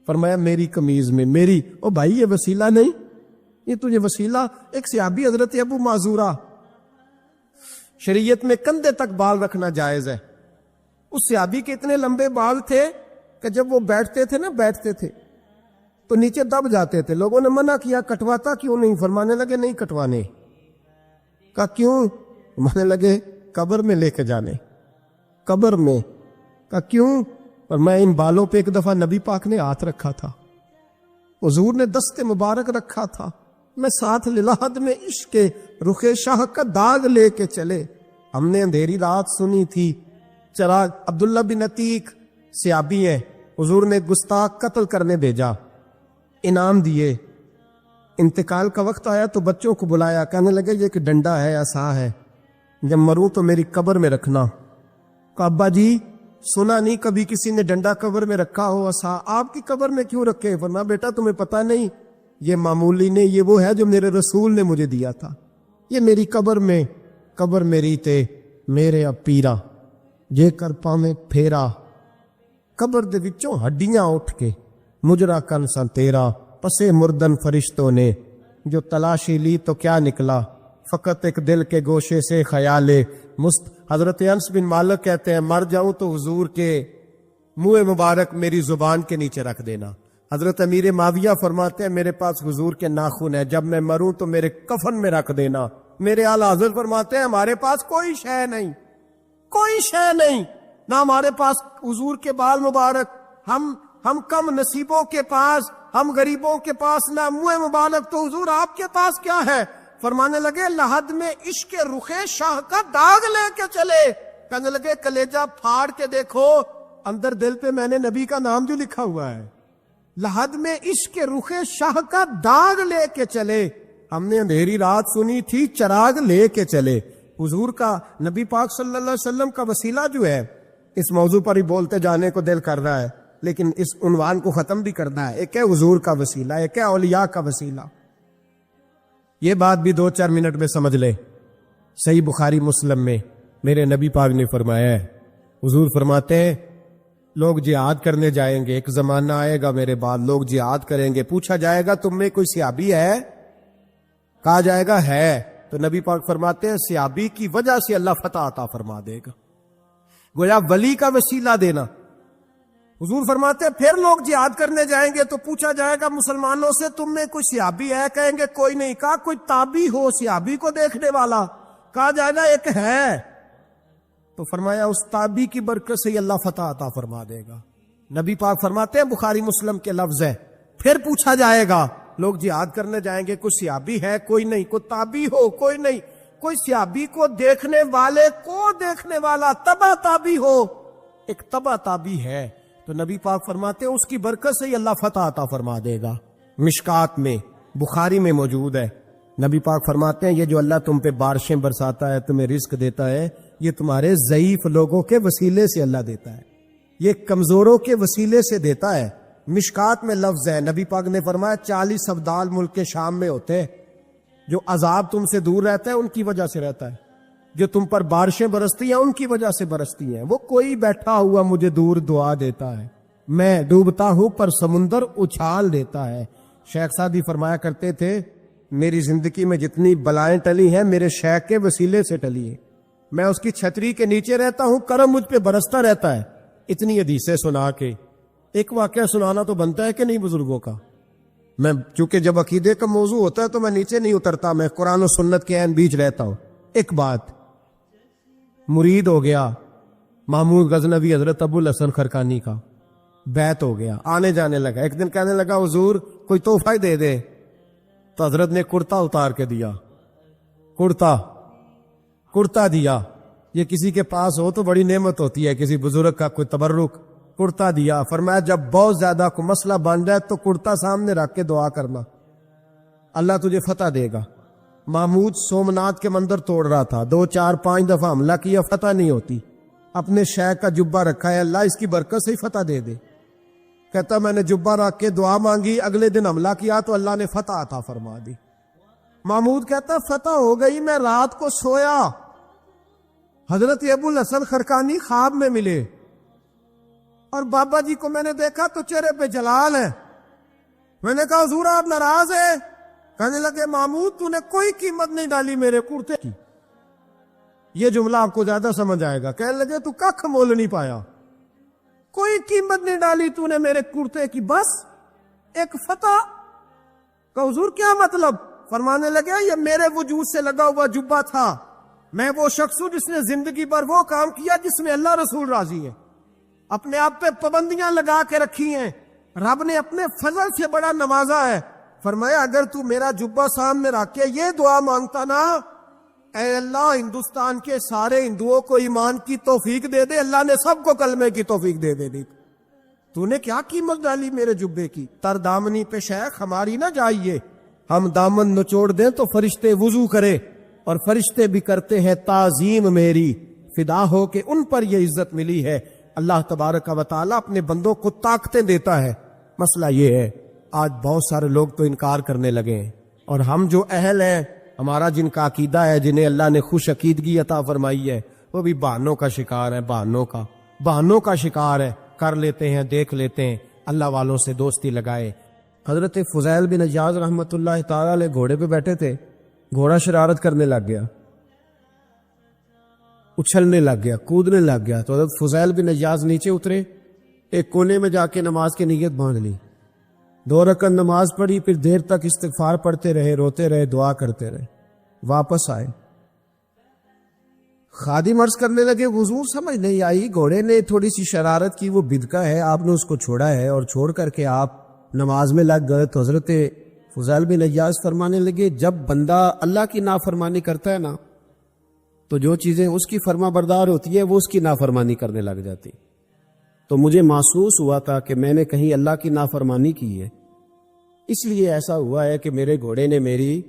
فرمایا میری قمیض میں میری۔ او بھائی، یہ وسیلہ نہیں، یہ تجھے وسیلہ۔ ایک صحابی حضرت ابو معذورہ، شریعت میں کندھے تک بال رکھنا جائز ہے، اس صحابی کے اتنے لمبے بال تھے کہ جب وہ بیٹھتے تھے تو نیچے دب جاتے تھے۔ لوگوں نے منع کیا، کٹواتا کیوں نہیں؟ فرمانے لگے نہیں کٹوانے۔ کہا کیوں؟ فرمانے لگے قبر میں لے کے جانے، قبر میں۔ کہا کیوں؟ اور میں ان بالوں پہ ایک دفعہ نبی پاک نے ہاتھ رکھا تھا، حضور نے دست مبارک رکھا تھا، میں ساتھ للحد میں عشق کے رخ شاہ کا داغ لے کے چلے، ہم نے اندھیری رات سنی تھی چراغ۔ عبداللہ بن عتیق صحابی ہیں، حضور نے گستاخ قتل کرنے بھیجا، انعام دیے۔ انتقال کا وقت آیا تو بچوں کو بلایا، کہنے لگے یہ کہ ڈنڈا ہے، عصا ہے، جب مروں تو میری قبر میں رکھنا۔ کہا ابا جی سنا نہیں کبھی کسی نے ڈنڈا قبر میں رکھا ہو، عصا آپ کی قبر میں کیوں رکھے؟ فرمایا بیٹا تمہیں پتہ نہیں، یہ معمولی نہیں، یہ وہ ہے جو میرے رسول نے مجھے دیا تھا، یہ میری قبر میں، قبر میری تے میرے اب پیرا جے کر پاویں پھیرا، قبر دے وچوں ہڈیاں اٹھ کے مجرا کن سا تیرا، پسے مردن فرشتوں نے جو تلاشی لی تو کیا نکلا، فقط ایک دل کے گوشے سے خیال مست۔ حضرت انس بن مالک کہتے ہیں مر جاؤں تو حضور کے منہ مبارک میری زبان کے نیچے رکھ دینا۔ حضرت امیر معاویہ فرماتے ہیں میرے پاس حضور کے ناخن ہے، جب میں مروں تو میرے کفن میں رکھ دینا۔ میرے اعلیٰ حضرت فرماتے ہیں ہمارے پاس کوئی شے نہیں، کوئی شے نہیں، نہ ہمارے پاس حضور کے بال مبارک، ہم کم نصیبوں کے پاس، ہم غریبوں کے پاس نہ منہ مبارک، تو حضور آپ کے پاس کیا ہے؟ فرمانے لگے لحد میں عشق رخ شاہ کا داغ لے کے چلے، کہنے لگے کلیجہ پھاڑ کے دیکھو اندر دل پہ میں نے نبی کا نام جو لکھا ہوا ہے، لحد میں عشق رخ شاہ کا داغ لے کے چلے، ہم نے اندھیری رات سنی تھی چراغ لے کے چلے۔ حضور کا، نبی پاک صلی اللہ علیہ وسلم کا وسیلہ جو ہے، اس موضوع پر ہی بولتے جانے کو دل کر رہا ہے لیکن اس عنوان کو ختم بھی کرنا ہے۔ ایک ہے حضور کا وسیلہ، ایک ہے اولیاء کا وسیلہ۔ یہ بات بھی 2-4 منٹ میں سمجھ لیں۔ صحیح بخاری مسلم میں میرے نبی پاک نے فرمایا ہے، حضور فرماتے ہیں لوگ جہاد کرنے جائیں گے، ایک زمانہ آئے گا میرے بعد لوگ جہاد کریں گے، پوچھا جائے گا تم میں کوئی صحابی ہے؟ کہا جائے گا ہے، تو نبی پاک فرماتے ہیں صحابی کی وجہ سے اللہ فتح عطا فرما دے گا، گویا ولی کا وسیلہ دینا۔ حضور فرماتے ہیں پھر لوگ جہاد کرنے جائیں گے تو پوچھا جائے گا مسلمانوں سے تم میں کوئی صحابی ہے؟ کہیں گے کوئی نہیں۔ کہا کوئی تابعی ہو صحابی کو دیکھنے والا؟ کہا جائے گا ایک ہے، تو فرمایا اس تابعی کی برکت سے ہی اللہ فتح عطا فرما دے گا۔ نبی پاک فرماتے ہیں بخاری مسلم کے لفظ ہے، پھر پوچھا جائے گا لوگ جہاد کرنے جائیں گے کوئی صحابی ہے؟ کوئی نہیں۔ کوئی تابعی ہو؟ کوئی نہیں۔ کوئی صحابی کو دیکھنے والے کو دیکھنے والا تبع تابعی ہو؟ ایک تبع تابعی ہے، تو نبی پاک فرماتے ہیں اس کی برکت سے ہی اللہ فتح عطا فرما دے گا۔ مشکات میں، بخاری میں موجود ہے، نبی پاک فرماتے ہیں یہ جو اللہ تم پہ بارشیں برساتا ہے، تمہیں رزق دیتا ہے، یہ تمہارے ضعیف لوگوں کے وسیلے سے اللہ دیتا ہے، یہ کمزوروں کے وسیلے سے دیتا ہے۔ مشکات میں لفظ ہے، نبی پاک نے فرمایا 40 ابدال ملک کے شام میں ہوتے ہیں، جو عذاب تم سے دور رہتا ہے ان کی وجہ سے رہتا ہے، جو تم پر بارشیں برستی ہیں ان کی وجہ سے برستی ہیں۔ وہ کوئی بیٹھا ہوا مجھے دور دعا دیتا ہے، میں ڈوبتا ہوں پر سمندر اچھال دیتا ہے۔ شیخ سعدی فرمایا کرتے تھے میری زندگی میں جتنی بلائیں ٹلی ہیں میرے شیخ کے وسیلے سے ٹلی ہیں، میں اس کی چھتری کے نیچے رہتا ہوں، کرم مجھ پہ برستا رہتا ہے۔ اتنی حدیثیں سنا کے ایک واقعہ سنانا تو بنتا ہے کہ نہیں بزرگوں کا؟ میں چونکہ جب عقیدے کا موضوع ہوتا ہے تو میں نیچے نہیں اترتا، میں قرآن و سنت کے عین بیچ رہتا ہوں۔ ایک بات، مرید ہو گیا، محمود غزنوی حضرت ابو الحسن خرقانی کا بیعت ہو گیا، آنے جانے لگا۔ ایک دن کہنے لگا حضور کوئی تحفہ ہی دے دے، تو حضرت نے کرتا اتار کے دیا، کرتا دیا۔ یہ کسی کے پاس ہو تو بڑی نعمت ہوتی ہے، کسی بزرگ کا کوئی تبرک، کرتا دیا۔ فرمایا جب بہت زیادہ کوئی مسئلہ بن جائے تو کرتا سامنے رکھ کے دعا کرنا، اللہ تجھے فتح دے گا۔ محمود سومناتھ کے مندر توڑ رہا تھا، 2 4 5 دفعہ حملہ کیا، فتح نہیں ہوتی۔ اپنے شیخ کا جبہ رکھا ہے، اللہ اس کی برکت سے ہی فتح دے دے۔ کہتا میں نے جبہ رکھ کے دعا مانگی، اگلے دن حملہ کیا تو اللہ نے فتح عطا فرما دی۔ محمود کہتا فتح ہو گئی، میں رات کو سویا، حضرت ابو الحسن خرقانی خواب میں ملے، اور بابا جی کو میں نے دیکھا تو چہرے پہ جلال ہے۔ میں نے کہا حضور آپ ناراض ہیں؟ کہنے لگے محمود تو نے کوئی قیمت نہیں ڈالی میرے کرتے کی۔ یہ جملہ آپ کو زیادہ سمجھ آئے گا۔ کہنے لگے تو ککھ مول نہیں پایا، کوئی قیمت نہیں ڈالی تو نے میرے کرتے کی، بس ایک فتح۔ کہ حضور کیا مطلب؟ فرمانے لگے یہ میرے وجود سے لگا ہوا جبہ تھا، میں وہ شخص ہوں جس نے زندگی بھر وہ کام کیا جس میں اللہ رسول راضی ہے، اپنے آپ پہ پابندیاں لگا کے رکھی ہیں، رب نے اپنے فضل سے بڑا نوازا ہے۔ فرمایا اگر تو میرا جبہ سامنے رکھ کے یہ دعا مانگتا نا، اے اللہ ہندوستان کے سارے ہندوؤں کو ایمان کی توفیق دے دے، اللہ نے سب کو کلمے کی توفیق دے دے دی۔ تو نے کیا قیمت ڈالی میرے جبے کی؟ تر دامنی پہ شیخ ہماری نہ جائیے، ہم دامن نچوڑ دیں تو فرشتے وضو کرے، اور فرشتے بھی کرتے ہیں تعظیم میری، فدا ہو کہ ان پر یہ عزت ملی ہے۔ اللہ تبارک و تعالیٰ اپنے بندوں کو طاقتیں دیتا ہے۔ مسئلہ یہ ہے آج بہت سارے لوگ تو انکار کرنے لگے ہیں، اور ہم جو اہل ہیں، ہمارا جن کا عقیدہ ہے، جنہیں اللہ نے خوش عقیدگی عطا فرمائی ہے، وہ بھی بہانوں کا شکار ہے، بہانوں کا شکار ہے، کر لیتے ہیں، دیکھ لیتے ہیں، اللہ والوں سے دوستی لگائے۔ حضرت فضیل بن عیاض رحمۃ اللہ تعالی علیہ گھوڑے پہ بیٹھے تھے، گھوڑا شرارت کرنے لگ گیا، اچھلنے لگ گیا، کودنے لگ گیا، تو حضرت فضیل بن عیاض نیچے اترے، ایک کونے میں جا کے نماز کی نیت باندھ لی، 2 رکعت نماز پڑھی، پھر دیر تک استغفار پڑھتے رہے، روتے رہے، دعا کرتے رہے، واپس آئے۔ خادم عرض کرنے لگے حضور سمجھ نہیں آئی، گھوڑے نے تھوڑی سی شرارت کی، وہ بدکا ہے، آپ نے اس کو چھوڑا ہے اور چھوڑ کر کے آپ نماز میں لگ گئے۔ تو حضرت فضیل بن عیاض فرمانے لگے جب بندہ اللہ کی نافرمانی کرتا ہے نا، تو جو چیزیں اس کی فرما بردار ہوتی ہے وہ اس کی نافرمانی کرنے لگ جاتی۔ تو مجھے محسوس ہوا تھا کہ میں نے کہیں اللہ کی نافرمانی کی ہے، اس لیے ایسا ہوا ہے کہ میرے گھوڑے نے میری،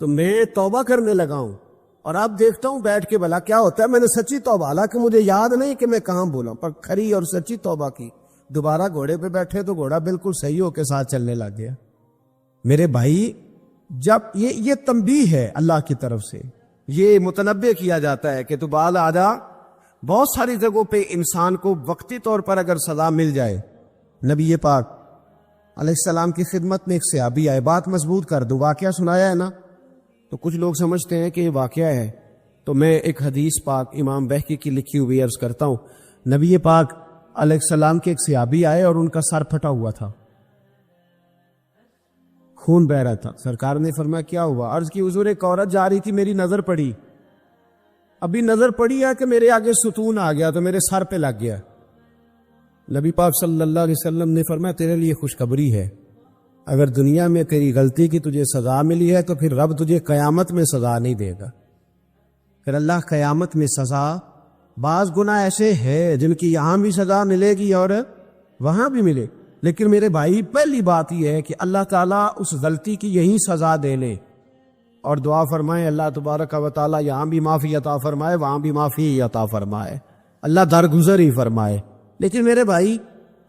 تو میں توبہ کرنے لگا ہوں، اور اب دیکھتا ہوں بیٹھ کے بھلا کیا ہوتا ہے۔ میں نے سچی توبہ، حالانکہ مجھے یاد نہیں کہ میں کہاں بولا، پر کھری اور سچی توبہ کی۔ دوبارہ گھوڑے پہ بیٹھے تو گھوڑا بالکل صحیح ہو کے ساتھ چلنے لگ گیا۔ میرے بھائی جب یہ تنبیہ ہے اللہ کی طرف سے، یہ متنبہ کیا جاتا ہے کہ تو بال آجا۔ بہت ساری جگہوں پہ انسان کو وقتی طور پر اگر سزا مل جائے، نبی پاک علیہ السلام کی خدمت میں ایک صحابی آئے، بات مضبوط کر دوں، واقعہ سنایا ہے نا، تو کچھ لوگ سمجھتے ہیں کہ یہ واقعہ ہے، تو میں ایک حدیث پاک امام بہقی کی لکھی ہوئی عرض کرتا ہوں۔ نبی پاک علیہ السلام کے ایک صحابی آئے اور ان کا سر پھٹا ہوا تھا، خون بہ رہا تھا۔ سرکار نے فرمایا کیا ہوا؟ عرض کی حضور ایک عورت جا رہی تھی، میری نظر پڑی، ابھی نظر پڑی ہے کہ میرے آگے ستون آ گیا تو میرے سر پہ لگ گیا۔ نبی پاک صلی اللہ علیہ وسلم نے فرمایا تیرے لیے خوشخبری ہے، اگر دنیا میں تیری غلطی کی تجھے سزا ملی ہے تو پھر رب تجھے قیامت میں سزا نہیں دے گا۔ پھر اللہ قیامت میں سزا، بعض گناہ ایسے ہیں جن کی یہاں بھی سزا ملے گی اور وہاں بھی ملے، لیکن میرے بھائی پہلی بات یہ ہے کہ اللہ تعالیٰ اس غلطی کی یہی سزا دے لے، اور دعا فرمائے اللہ تبارک و تعالیٰ یہاں بھی معافی عطا فرمائے، وہاں بھی معافی عطا فرمائے، اللہ درگزر ہی فرمائے۔ لیکن میرے بھائی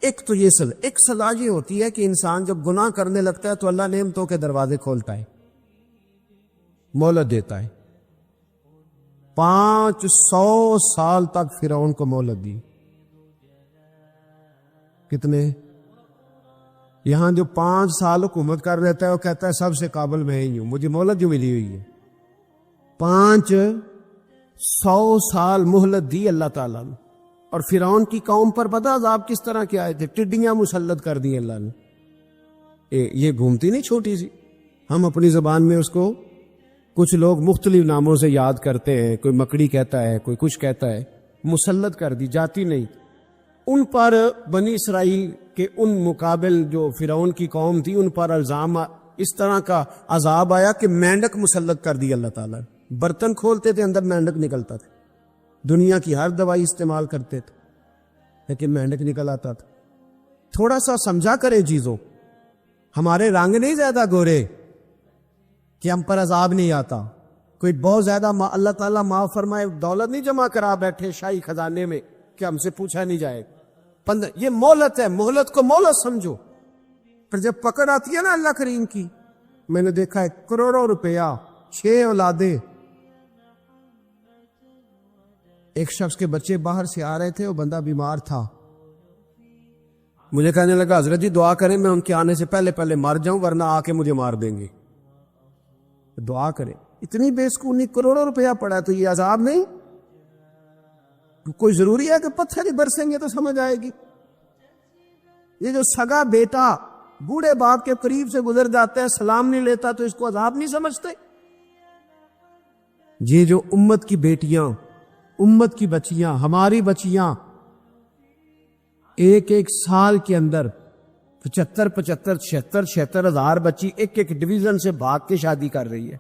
ایک تو یہ سزا یہ ہوتی ہے کہ انسان جب گناہ کرنے لگتا ہے تو اللہ نعمتوں کے دروازے کھولتا ہے، مہلت دیتا ہے۔ 500 سال تک فرعون کو مہلت دی۔ کتنے؟ یہاں جو 5 سال حکومت کر رہتا ہے وہ کہتا ہے سب سے قابل میں ہی ہوں، مجھے مہلت جو ملی ہوئی ہے۔ 500 سال مہلت دی اللہ تعالیٰ نے، اور فرعون کی قوم پر پتہ عذاب کس طرح کے آئے تھے؟ ٹڈیاں مسلط کر دی اللہ نے۔ یہ گھومتی نہیں چھوٹی سی، ہم اپنی زبان میں اس کو کچھ لوگ مختلف ناموں سے یاد کرتے ہیں، کوئی مکڑی کہتا ہے، کوئی کچھ کہتا ہے، مسلط کر دی، جاتی نہیں۔ ان پر بنی اسرائیل کے ان مقابل جو فرعون کی قوم تھی، ان پر الزام اس طرح کا عذاب آیا کہ مینڈک مسلط کر دی اللہ تعالیٰ نے۔ برتن کھولتے تھے، اندر مینڈک نکلتا تھا، دنیا کی ہر دوائی استعمال کرتے تھے لیکن مینڈک نکل آتا تھا۔ تھوڑا سا سمجھا کرے چیزوں، ہمارے رنگ نہیں زیادہ گورے کہ ہم پر عذاب نہیں آتا، کوئی بہت زیادہ اللہ تعالیٰ معاف فرمائے دولت نہیں جمع کرا بیٹھے شاہی خزانے میں کہ ہم سے پوچھا نہیں جائے۔ یہ مہلت ہے، مہلت کو مہلت سمجھو، پر جب پکڑ آتی ہے نا اللہ کریم کی، میں نے دیکھا ہے کروڑوں روپیہ، 6 اولادیں۔ ایک شخص کے بچے باہر سے آ رہے تھے، وہ بندہ بیمار تھا، مجھے کہنے لگا حضرت جی دعا کریں میں ان کے آنے سے پہلے پہلے مر جاؤں ورنہ آ کے مجھے مار دیں گے، دعا کریں۔ اتنی بے سکونی، کروڑوں روپیہ پڑا ہے تو یہ عذاب نہیں؟ کوئی ضروری ہے کہ پتھر ہی برسیں گے تو سمجھ آئے گی؟ یہ جو سگا بیٹا بوڑھے باپ کے قریب سے گزر جاتا ہے، سلام نہیں لیتا تو اس کو عذاب نہیں سمجھتے؟ یہ جو امت کی بیٹیاں، امت کی بچیاں، ہماری بچیاں ایک سال کے اندر 75 76 ہزار بچی ایک ڈویژن سے بھاگ کے شادی کر رہی ہے،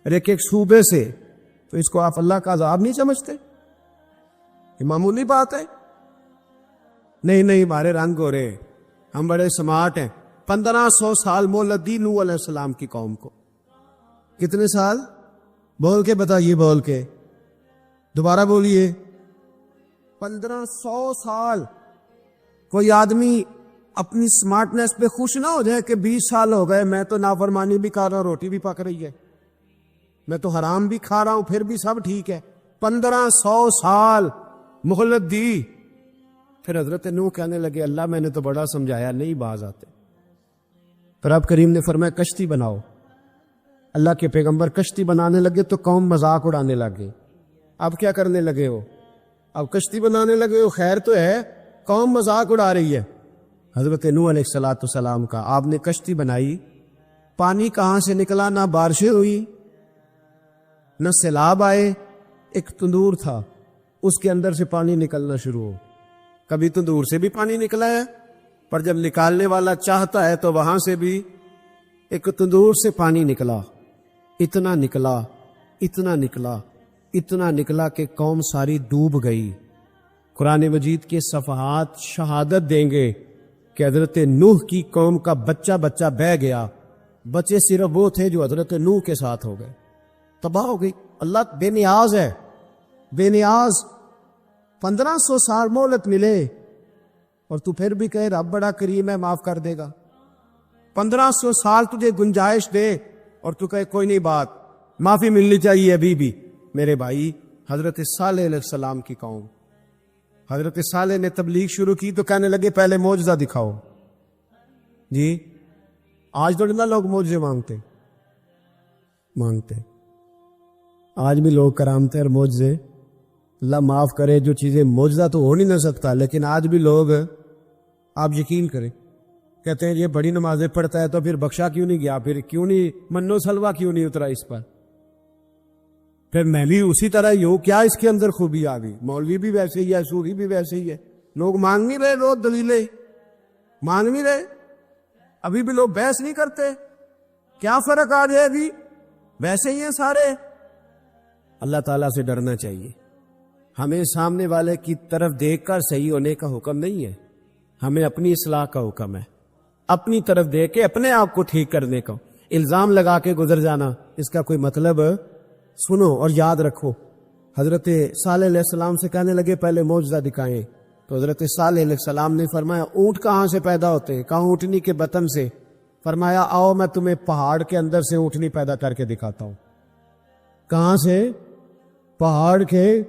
اور ایک صوبے سے، تو اس کو آپ اللہ کا عذاب نہیں سمجھتے؟ یہ معمولی بات ہے؟ نہیں ہمارے رنگ ہو رہے، ہم بڑے سمارٹ ہیں۔ 1500 سال مہلت دی نوح علیہ السلام کی قوم کو۔ کتنے سال؟ بول کے بتائیے، بول کے دوبارہ بولیے۔ 1500 سال۔ کوئی آدمی اپنی سمارٹنس پہ خوش نہ ہو جائے کہ 20 سال ہو گئے میں تو نافرمانی بھی کر رہا ہوں، روٹی بھی پک رہی ہے، میں تو حرام بھی کھا رہا ہوں، پھر بھی سب ٹھیک ہے۔ 1500 سال مہلت دی۔ پھر حضرت نوح کہنے لگے اللہ میں نے تو بڑا سمجھایا، نہیں باز آتے۔ پھر رب کریم نے فرمایا کشتی بناؤ۔ اللہ کے پیغمبر کشتی بنانے لگے تو قوم مذاق اڑانے لگے۔ اب کیا کرنے لگے ہو؟ اب کشتی بنانے لگے ہو، خیر تو ہے، قوم مذاق اڑا رہی ہے۔ حضرت نوح علیہ السلام کا آپ نے کشتی بنائی، پانی کہاں سے نکلا؟ نہ بارشیں ہوئی نہ سیلاب آئے، ایک تندور تھا، اس کے اندر سے پانی نکلنا شروع ہو۔ کبھی تندور سے بھی پانی نکلا ہے، پر جب نکالنے والا چاہتا ہے تو وہاں سے بھی ایک تندور سے پانی نکلا، اتنا نکلا اتنا نکلا اتنا نکلا کہ قوم ساری ڈوب گئی۔ قرآن مجید کے صفحات شہادت دیں گے کہ حضرت نوح کی قوم کا بچہ بہ گیا، بچے صرف وہ تھے جو حضرت نوح کے ساتھ ہو گئے، تباہ ہو گئی۔ اللہ بے نیاز ہے، بے نیاز۔ 1500 سال مہلت ملے اور تو پھر بھی کہے رب بڑا کریم ہے، معاف کر دے گا۔ 1500 سال تجھے گنجائش دے اور تو کہے کوئی نہیں، بات معافی ملنی چاہیے ابھی بھی۔ میرے بھائی، حضرت صالح علیہ السلام کی قوم، حضرت صالح نے تبلیغ شروع کی تو کہنے لگے پہلے معجزہ دکھاؤ۔ جی آج تو اتنا لوگ معجزے مانگتے، آج بھی لوگ کرامتے اور معجزے، اللہ معاف کرے، جو چیزیں معجزہ تو ہو نہیں نہ سکتا، لیکن آج بھی لوگ، آپ یقین کریں، کہتے ہیں یہ بڑی نمازیں پڑھتا ہے تو پھر بخشا کیوں نہیں گیا، پھر کیوں نہیں منو سلوا کیوں نہیں اترا اس پر، پھر میں بھی اسی طرح ہی ہوں، کیا اس کے اندر خوبی آ گئی؟ مولوی بھی ویسے ہی ہے، صوفی بھی ویسے ہی ہے، لوگ مانگ نہیں رہے، روز دلیلیں مانگ نہیں رہے، ابھی بھی لوگ بحث نہیں کرتے، کیا فرق آ جائے؟ ابھی ویسے ہی ہیں سارے۔ اللہ تعالیٰ سے ڈرنا چاہیے، ہمیں سامنے والے کی طرف دیکھ کر صحیح ہونے کا حکم نہیں ہے، ہمیں اپنی اصلاح کا حکم ہے، اپنی طرف دیکھ کے اپنے آپ کو ٹھیک کرنے کا۔ الزام لگا کے گزر جانا، اس کا کوئی مطلب؟ سنو اور یاد رکھو، حضرت صالح علیہ السلام سے کہنے لگے پہلے معجزہ دکھائیں، تو حضرت صالح علیہ السلام نے فرمایا اونٹ کہاں سے پیدا ہوتے ہیں؟ کہاں؟ اونٹنی کے بطن سے۔ فرمایا آؤ میں تمہیں پہاڑ کے اندر سے اونٹنی پیدا کر کے دکھاتا ہوں۔ کہاں سے؟ پہاڑ کے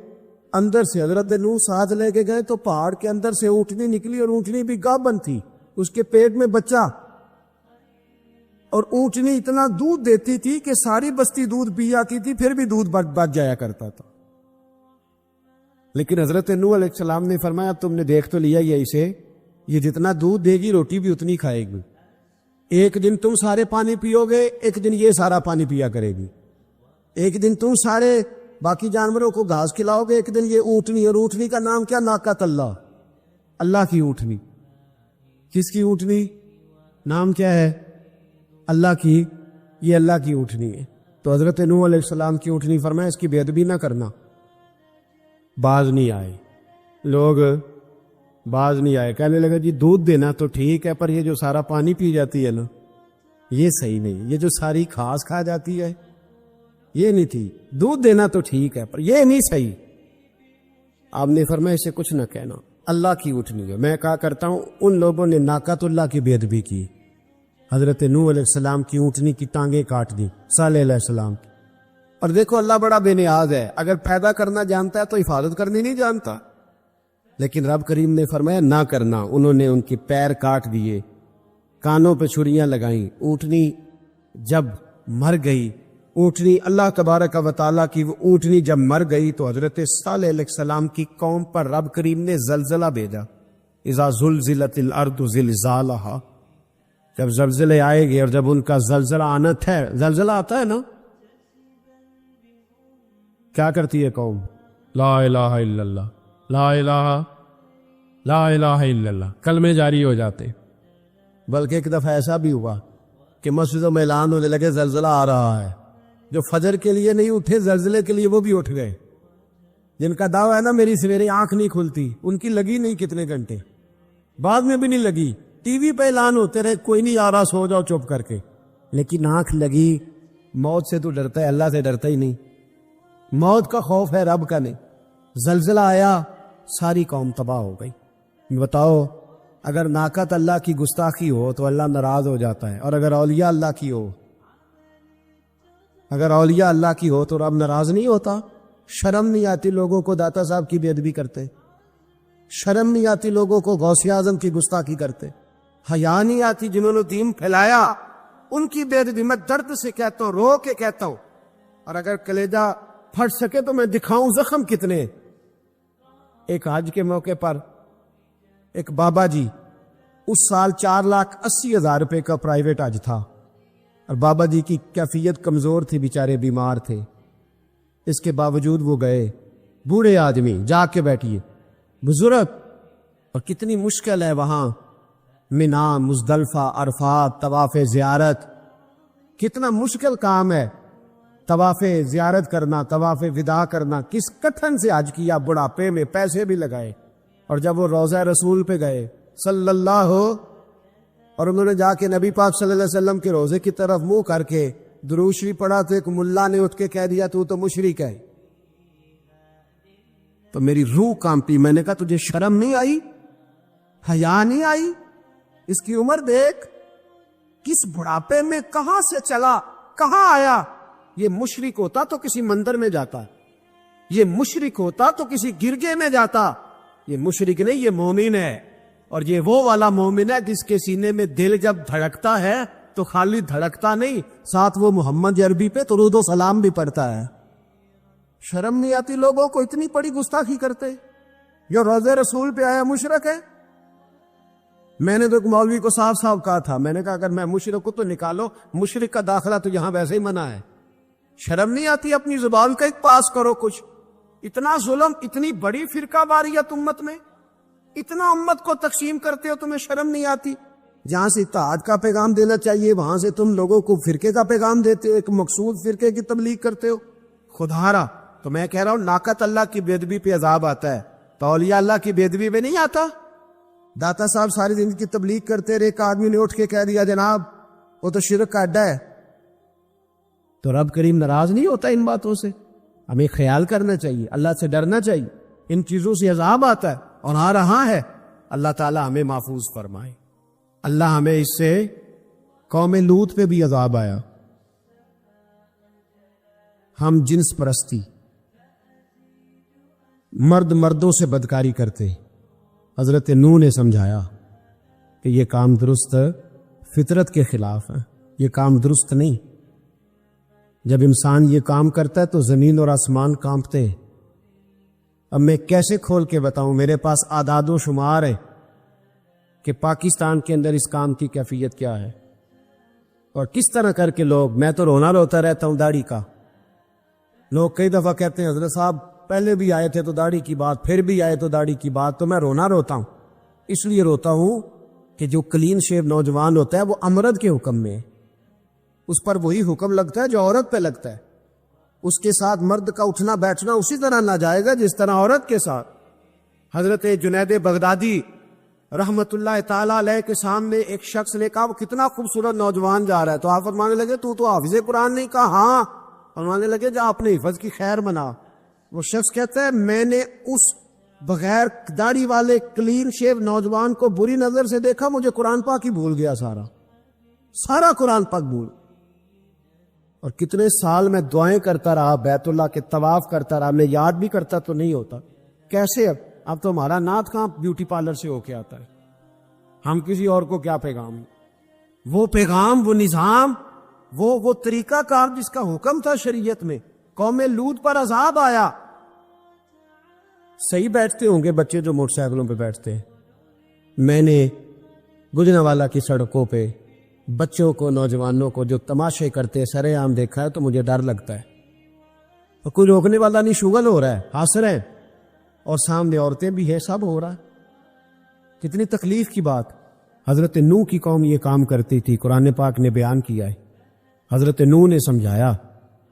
اندر سے۔ حضرت نوح ساتھ لے کے گئے تو پہاڑ کے اندر سے اونٹنی نکلی، اور اونٹنی بھی گابن تھی، اس کے پیٹ میں بچہ، اور اونٹنی اتنا دودھ دیتی تھی کہ ساری بستی دودھ پی جاتی تھی، پھر بھی دودھ بچ جایا کرتا تھا۔ لیکن حضرت نوح علیہ السلام نے فرمایا تم نے دیکھ تو لیا یہ اسے، یہ جتنا دودھ دے گی روٹی بھی اتنی کھائے گی، ایک دن تم سارے پانی پیو گے، ایک دن یہ سارا پانی پیا کرے گی، ایک دن تم سارے باقی جانوروں کو گھاس کھلاؤ گے، ایک دن یہ اونٹنی، اور اونٹنی کا نام کیا؟ ناقۃ اللہ، اللہ کی اونٹنی۔ کس کی اونٹنی؟ نام کیا ہے؟ اللہ کی، یہ اللہ کی اونٹنی ہے۔ تو حضرت نوح علیہ السلام کی اونٹنی فرمایا اس کی بے ادبی نہ کرنا۔ باز نہیں آئے لوگ، باز نہیں آئے، کہنے لگا جی دودھ دینا تو ٹھیک ہے، پر یہ جو سارا پانی پی جاتی ہے نا، یہ صحیح نہیں، یہ جو ساری گھاس کھا جاتی ہے یہ نہیں تھی، دودھ دینا تو ٹھیک ہے پر یہ نہیں صحیح۔ آپ نے فرمایا اسے کچھ نہ کہنا، اللہ کی اونٹنی ہے۔ میں کہا کرتا ہوں ان لوگوں نے ناقۃ اللہ کی بے ادبی کی، حضرت نوح علیہ السلام کی اونٹنی کی ٹانگیں کاٹ دی، صالح علیہ السلام کی۔ اور دیکھو اللہ بڑا بے نیاز ہے، اگر پیدا کرنا جانتا ہے تو حفاظت کرنی نہیں جانتا، لیکن رب کریم نے فرمایا نہ کرنا۔ انہوں نے ان کے پیر کاٹ دیے، کانوں پہ چھریاں لگائیں۔ اونٹنی جب مر گئی، اونٹنی اللہ تبارک و تعالیٰ کی وہ اونٹنی جب مر گئی تو حضرت صالح علیہ السلام کی قوم پر رب کریم نے زلزلہ بھیجا۔ اذا زلزلت الارض زلزالہا، جب زلزلے آئے گے اور جب ان کا زلزلہ آنا ہے، زلزلہ آتا ہے نا، کیا کرتی ہے قوم؟ لا الہ الا اللہ، لا الہ الا اللہ، کلمے جاری ہو جاتے۔ بلکہ ایک دفعہ ایسا بھی ہوا کہ مسجدوں میں اعلان ہونے لگے زلزلہ آ رہا ہے، جو فجر کے لیے نہیں اٹھے زلزلے کے لیے وہ بھی اٹھ گئے۔ جن کا دعویٰ ہے نا میری سویرے آنکھ نہیں کھلتی، ان کی لگی نہیں کتنے گھنٹے، بعد میں بھی نہیں لگی، ٹی وی پہ اعلان ہوتے رہے کوئی نہیں آ رہا سو جاؤ چپ کر کے، لیکن آنکھ لگی۔ موت سے تو ڈرتا ہے، اللہ سے ڈرتا ہی نہیں، موت کا خوف ہے رب کا نہیں۔ زلزلہ آیا، ساری قوم تباہ ہو گئی۔ بتاؤ اگر ناقۃ اللہ کی گستاخی ہو تو اللہ ناراض ہو جاتا ہے، اور اگر اولیاء اللہ کی ہو، اگر اولیاء اللہ کی ہو تو رب ناراض نہیں ہوتا؟ شرم نہیں آتی لوگوں کو داتا صاحب کی بے ادبی کرتے؟ شرم نہیں آتی لوگوں کو غوث اعظم کی گستاخی کرتے؟ حیا نہیں آتی جنہوں نے دین پھیلایا ان کی بے ادبی؟ میں درد سے کہتا ہوں، رو کے کہتا ہوں، اور اگر کلیجہ پھٹ سکے تو میں دکھاؤں زخم کتنے۔ ایک حج کے موقع پر ایک بابا جی، اس سال 4,80,000 روپے کا پرائیویٹ حج تھا، اور بابا جی کی کیفیت کمزور تھی، بیچارے بیمار تھے، اس کے باوجود وہ گئے۔ بوڑھے آدمی، جا کے بیٹھیے، بزرگ، اور کتنی مشکل ہے وہاں منا، مزدلفہ، عرفات، طواف زیارت، کتنا مشکل کام ہے طواف زیارت کرنا، طواف وداع کرنا۔ کس کٹھن سے حج کیا، بڑھاپے میں پیسے بھی لگائے، اور جب وہ روضہ رسول پہ گئے صلی اللہ، اور انہوں نے جا کے نبی پاک صلی اللہ علیہ وسلم کے روزے کی طرف منہ کر کے درود شریف پڑھا تو ایک ملا نے اٹھ کے کہہ دیا تو مشرک ہے۔ تو میری روح کانپی، میں نے کہا تجھے شرم نہیں آئی، حیا نہیں آئی؟ اس کی عمر دیکھ، کس بڑھاپے میں کہاں سے چلا کہاں آیا۔ یہ مشرک ہوتا تو کسی مندر میں جاتا، یہ مشرک ہوتا تو کسی گرجے میں جاتا، یہ مشرک نہیں، یہ مومن ہے۔ اور یہ وہ والا مومن ہے جس کے سینے میں دل جب دھڑکتا ہے تو خالی دھڑکتا نہیں، ساتھ وہ محمد عربی پہ درود و سلام بھی پڑھتا ہے۔ شرم نہیں آتی لوگوں کو؟ اتنی بڑی گستاخی کرتے، جو روزے رسول پہ آیا مشرک ہے۔ میں نے تو ایک مولوی کو صاف صاف کہا تھا، میں نے کہا اگر میں مشرک ہوں تو نکالو، مشرک کا داخلہ تو یہاں ویسے ہی منع ہے۔ شرم نہیں آتی؟ اپنی زبان کا ایک پاس کرو کچھ۔ اتنا ظلم، اتنی بڑی فرقہ واریت امت میں، اتنا امت کو تقسیم کرتے ہو، تمہیں شرم نہیں آتی؟ جہاں سے اتحاد کا پیغام دینا چاہیے وہاں سے تم لوگوں کو فرقے کا پیغام دیتے ہو، ایک مقصود فرقے کی تبلیغ کرتے ہو۔ خدارا تو میں کہہ رہا ہوں ناقۃ اللہ کی بے ادبی پہ عذاب آتا ہے، تو اولیاء اللہ کی بے ادبی پہ نہیں آتا؟ داتا صاحب ساری زندگی کی تبلیغ کرتے رہے، ایک آدمی نے اٹھ کے کہہ دیا جناب وہ تو شرک کا اڈا ہے، تو رب کریم ناراض نہیں ہوتا ان باتوں سے؟ ہمیں خیال کرنا چاہیے، اللہ سے ڈرنا چاہیے۔ ان چیزوں سے عذاب آتا ہے اور آ رہا ہے، اللہ تعالی ہمیں محفوظ فرمائے۔ اللہ ہمیں اس سے، قوم لوط پہ بھی عذاب آیا، ہم جنس پرستی، مرد مردوں سے بدکاری کرتے۔ حضرت نوح نے سمجھایا کہ یہ کام درست فطرت کے خلاف ہے، یہ کام درست نہیں۔ جب انسان یہ کام کرتا ہے تو زمین اور آسمان کانپتے ہیں۔ اب میں کیسے کھول کے بتاؤں، میرے پاس اعداد و شمار ہے کہ پاکستان کے اندر اس کام کی کیفیت کیا ہے اور کس طرح کر کے لوگ، میں تو رونا روتا رہتا ہوں داڑھی کا، لوگ کئی دفعہ کہتے ہیں حضرت صاحب پہلے بھی آئے تھے تو داڑھی کی بات، پھر بھی آئے تو داڑھی کی بات، تو میں روتا ہوں. اس لیے روتا ہوں کہ جو کلین شیو نوجوان ہوتا ہے وہ امرد کے حکم میں ہے، اس پر وہی حکم لگتا ہے جو عورت پہ لگتا ہے. اس کے ساتھ مرد کا اٹھنا بیٹھنا اسی طرح نہ جائے گا جس طرح عورت کے ساتھ. حضرت جنید بغدادی رحمت اللہ تعالی علیہ کے سامنے ایک شخص نے کہا وہ کتنا خوبصورت نوجوان جا رہا ہے، تو آپ فرمانے لگے تو حافظ قرآن نہیں؟ کہا ہاں. فرمانے لگے جا اپنے حفظ کی خیر منا. وہ شخص کہتا ہے میں نے اس بغیر داڑھی والے کلین شیو نوجوان کو بری نظر سے دیکھا، مجھے قرآن پاک ہی بھول گیا، سارا قرآن پاک بھول. اور کتنے سال میں دعائیں کرتا رہا، بیت اللہ کے طواف کرتا رہا، میں یاد بھی کرتا تو نہیں ہوتا. کیسے اب تو ہمارا نعت کہاں بیوٹی پارلر سے ہو کے آتا ہے، ہم کسی اور کو کیا پیغام، وہ پیغام، وہ نظام، وہ طریقہ کار جس کا حکم تھا شریعت میں. قوم لوط پر عذاب آیا. صحیح بیٹھتے ہوں گے بچے جو موٹر سائیکلوں پہ بیٹھتے ہیں. میں نے گجرانوالہ کی سڑکوں پہ بچوں کو، نوجوانوں کو جو تماشے کرتے سرے عام دیکھا ہے تو مجھے ڈر لگتا ہے. اور کوئی روکنے والا نہیں، شغل ہو رہا ہے، ہنس رہے ہیں، اور سامنے عورتیں بھی ہے، سب ہو رہا ہے. کتنی تکلیف کی بات. حضرت نوح کی قوم یہ کام کرتی تھی، قرآن پاک نے بیان کیا ہے. حضرت نوح نے سمجھایا،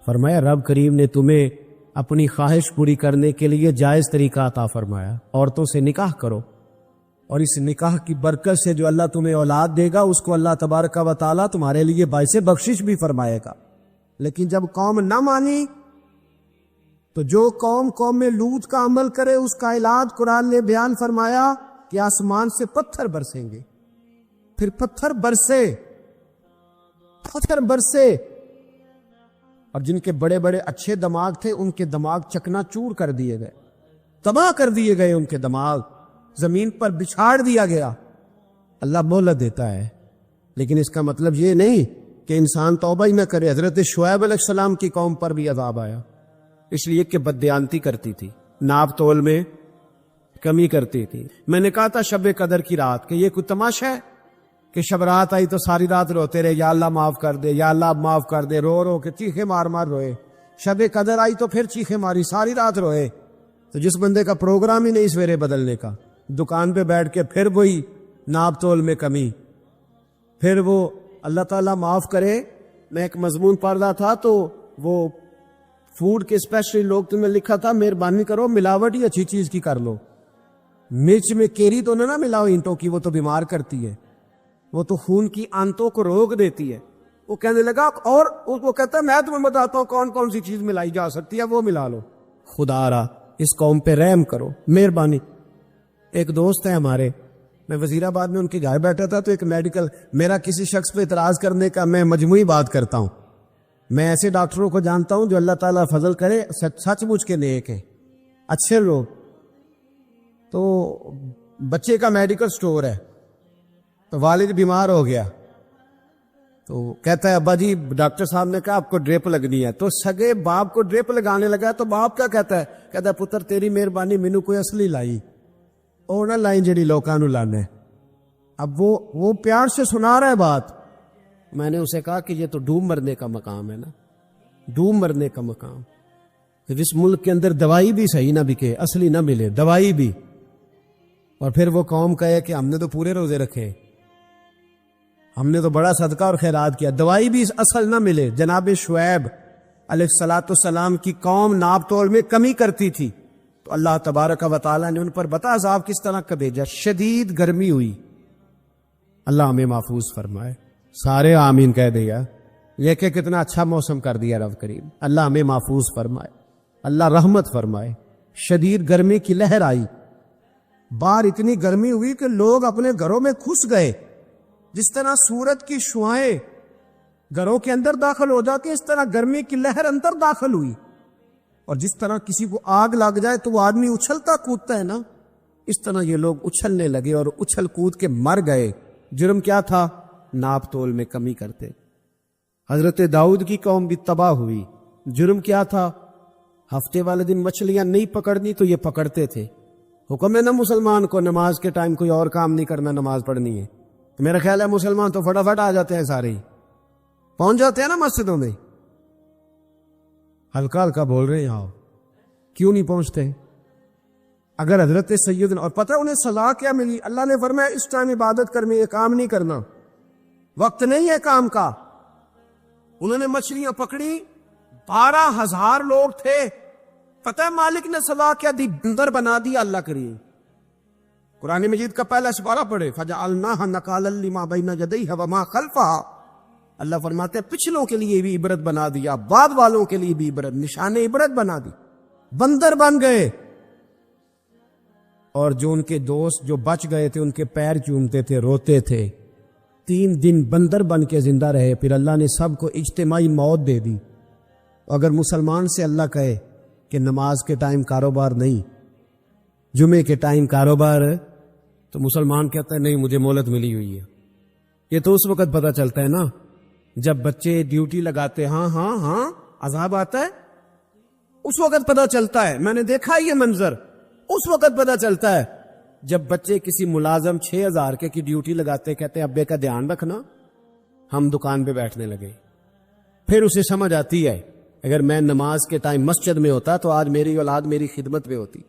فرمایا رب کریم نے تمہیں اپنی خواہش پوری کرنے کے لیے جائز طریقہ عطا فرمایا، عورتوں سے نکاح کرو، اور اس نکاح کی برکت سے جو اللہ تمہیں اولاد دے گا اس کو اللہ تبارک و تعالیٰ تمہارے لیے باعث بخشش بھی فرمائے گا. لیکن جب قوم نہ مانی تو جو قوم لوط کا عمل کرے اس کا علاج قرآن نے بیان فرمایا کہ آسمان سے پتھر برسیں گے. پھر پتھر برسے اور جن کے بڑے بڑے اچھے دماغ تھے ان کے دماغ چکنا چور کر دیے گئے، تباہ کر دیے گئے، ان کے دماغ زمین پر بچھاڑ دیا گیا. اللہ مہلت دیتا ہے، لیکن اس کا مطلب یہ نہیں کہ انسان توبہ ہی نہ کرے. حضرت شعیب علیہ السلام کی قوم پر بھی عذاب آیا، اس لیے کہ بددیانتی کرتی تھی، ناپ تول میں کمی کرتی تھی. میں نے کہا تھا شب قدر کی رات کہ یہ کوئی تماشا ہے کہ شب رات آئی تو ساری رات روتے رہے، یا اللہ معاف کر دے، یا اللہ معاف کر دے، رو رو کے چیخے مار مار روئے. شب قدر آئی تو پھر چیخے ماری، ساری رات روئے. تو جس بندے کا پروگرام ہی نہیں سویرے بدلنے کا، دکان پہ بیٹھ کے پھر وہی ناپ تول میں کمی، پھر وہ اللہ تعالیٰ معاف کرے. میں ایک مضمون پڑھ رہا تھا تو وہ فوڈ کے اسپیشلی لوگ تمہیں لکھا تھا مہربانی کرو ملاوٹ ہی اچھی چیز کی کر لو، مرچ میں کیری تو نہ ملاؤ اینٹوں کی، وہ تو بیمار کرتی ہے، وہ تو خون کی آنتوں کو روک دیتی ہے. وہ کہنے لگا، اور وہ کہتا ہے میں تمہیں بتاتا ہوں کون کون سی چیز ملائی جا سکتی ہے، وہ ملا لو. خدا را اس قوم پہ رحم کرو، مہربانی. ایک دوست ہے ہمارے، میں وزیر آباد میں ان کے گھر بیٹھا تھا تو ایک میڈیکل، میرا کسی شخص پہ اعتراض کرنے کا میں مجموعی بات کرتا ہوں. میں ایسے ڈاکٹروں کو جانتا ہوں جو اللہ تعالیٰ فضل کرے سچ مچ کے نیک ہیں، اچھے لوگ. تو بچے کا میڈیکل سٹور ہے، تو والد بیمار ہو گیا، تو کہتا ہے ابا جی ڈاکٹر صاحب نے کہا آپ کو ڈریپ لگنی ہے. تو سگے باپ کو ڈریپ لگانے لگا. تو باپ کیا کہتا ہے پتر تیری مہربانی، مینو کوئی اصلی لائی، اور نہ لائیں جڑی لوکاں نو لانے. اب وہ پیار سے سنا رہا ہے بات. میں نے اسے کہا کہ یہ تو ڈوب مرنے کا مقام ہے نا، ڈوب مرنے کا مقام. جس ملک کے اندر دوائی بھی صحیح نہ بکے، اصلی نہ ملے دوائی بھی، اور پھر وہ قوم کہے کہ ہم نے تو پورے روزے رکھے، ہم نے تو بڑا صدقہ اور خیرات کیا، دوائی بھی اصل نہ ملے. جناب شعیب علیہ الصلاۃ والسلام کی قوم ناپ تول میں کمی کرتی تھی تو اللہ تبارک و تعالیٰ نے ان پر بتا عذاب کس طرح کا بھیجا. شدید گرمی ہوئی. اللہ ہمیں محفوظ فرمائے. سارے آمین کہہ دیا. یہ کہ کتنا اچھا موسم کر دیا رب کریم. اللہ ہمیں محفوظ فرمائے، اللہ رحمت فرمائے. شدید گرمی کی لہر آئی، باہر اتنی گرمی ہوئی کہ لوگ اپنے گھروں میں گھس گئے. جس طرح سورج کی شعاعیں گھروں کے اندر داخل ہو جاتی اس طرح گرمی کی لہر اندر داخل ہوئی. اور جس طرح کسی کو آگ لگ جائے تو وہ آدمی اچھلتا کودتا ہے نا، اس طرح یہ لوگ اچھلنے لگے اور اچھل کود کے مر گئے. جرم کیا تھا؟ ناپ تول میں کمی کرتے. حضرت داؤد کی قوم بھی تباہ ہوئی. جرم کیا تھا؟ ہفتے والے دن مچھلیاں نہیں پکڑنی تو یہ پکڑتے تھے. حکم ہے نا مسلمان کو نماز کے ٹائم کوئی اور کام نہیں کرنا، نماز پڑھنی ہے. میرا خیال ہے مسلمان تو فٹافٹ آ جاتے ہیں، سارے ہی پہنچ جاتے ہیں نا مسجدوں میں. ہلکا ہلکا بول رہے ہیں آؤ، کیوں نہیں پہنچتے؟ اگر حضرت سیدنا، اور پتہ انہیں سزا کیا ملی؟ اللہ نے فرمایا اس ٹائم عبادت کر میں یہ کام نہیں کرنا، وقت نہیں ہے کام کا۔ انہوں نے مچھلیاں پکڑی، 12,000 لوگ تھے، پتہ ہے مالک نے سزا کیا دی؟ بندر بنا دیا اللہ کریم۔ قرآن مجید کا پہلا سپارہ پڑھے، فَجَعَلْنَاهَا نَكَالًا لِمَا بَيْنَ يَدَيْهَا وَمَا خَلْفَهَا۔ اللہ فرماتے ہیں پچھلوں کے لیے بھی عبرت بنا دیا، بعد والوں کے لیے بھی عبرت، نشان عبرت بنا دی۔ بندر بن گئے، اور جو ان کے دوست جو بچ گئے تھے ان کے پیر چومتے تھے، روتے تھے۔ 3 دن بندر بن کے زندہ رہے، پھر اللہ نے سب کو اجتماعی موت دے دی۔ اگر مسلمان سے اللہ کہے کہ نماز کے ٹائم کاروبار نہیں، جمعے کے ٹائم کاروبار ہے، تو مسلمان کہتا ہے نہیں مجھے مہلت ملی ہوئی ہے۔ یہ تو اس وقت پتہ چلتا ہے نا جب بچے ڈیوٹی لگاتے، ہاں ہاں ہاں عذاب آتا ہے، اس وقت پتہ چلتا ہے۔ میں نے دیکھا یہ منظر، اس وقت پتہ چلتا ہے جب بچے کسی ملازم 6,000 کی ڈیوٹی لگاتے، کہتے ہیں ابے کا دھیان رکھنا، ہم دکان پہ بیٹھنے لگے۔ پھر اسے سمجھ آتی ہے اگر میں نماز کے ٹائم مسجد میں ہوتا تو آج میری اولاد میری خدمت میں ہوتی۔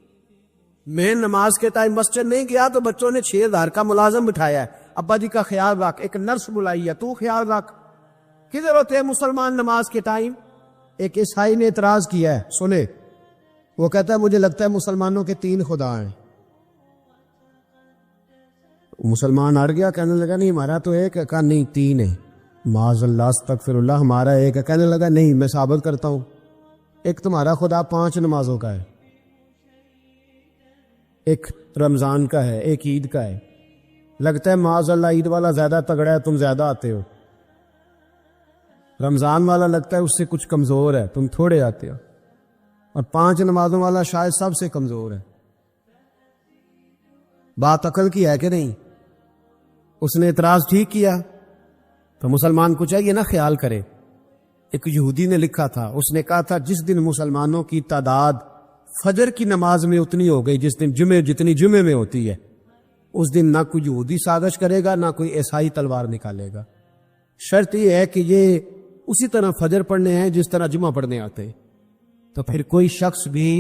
میں نماز کے ٹائم مسجد نہیں گیا تو بچوں نے 6,000 کا ملازم بٹھایا ہے، ابا جی کا خیال رکھ، ایک نرس بلائی ہے تو خیال رکھ۔ کدھر ہوتے ہیں مسلمان نماز کے ٹائم؟ ایک عیسائی نے اعتراض کیا ہے، سنے، وہ کہتا ہے مجھے لگتا ہے مسلمانوں کے 3 خدا ہیں۔ مسلمان ہٹ گیا، کہنے لگا نہیں ہمارا تو ایک ہے، کہا نہیں 3 ہے، معاذ اللہ استغفر اللہ، ہمارا ایک ہے۔ کہنے لگا نہیں میں ثابت کرتا ہوں، ایک تمہارا خدا 5 نمازوں کا ہے، ایک رمضان کا ہے، ایک عید کا ہے۔ لگتا ہے معاذ اللہ عید والا زیادہ تگڑا ہے، تم زیادہ آتے ہو۔ رمضان والا لگتا ہے اس سے کچھ کمزور ہے، تم تھوڑے آتے ہو۔ اور 5 نمازوں والا شاید سب سے کمزور ہے۔ بات عقل کی ہے کہ نہیں؟ اس نے اعتراض ٹھیک کیا تو مسلمان کو چاہیے نا خیال کرے۔ ایک یہودی نے لکھا تھا، اس نے کہا تھا جس دن مسلمانوں کی تعداد فجر کی نماز میں اتنی ہو گئی جس دن جتنی جمعے میں ہوتی ہے، اس دن نہ کوئی یہودی سازش کرے گا نہ کوئی عیسائی تلوار نکالے گا۔ شرط یہ ہے کہ یہ اسی طرح فجر پڑھنے ہیں جس طرح جمعہ پڑھنے آتے، تو پھر کوئی شخص بھی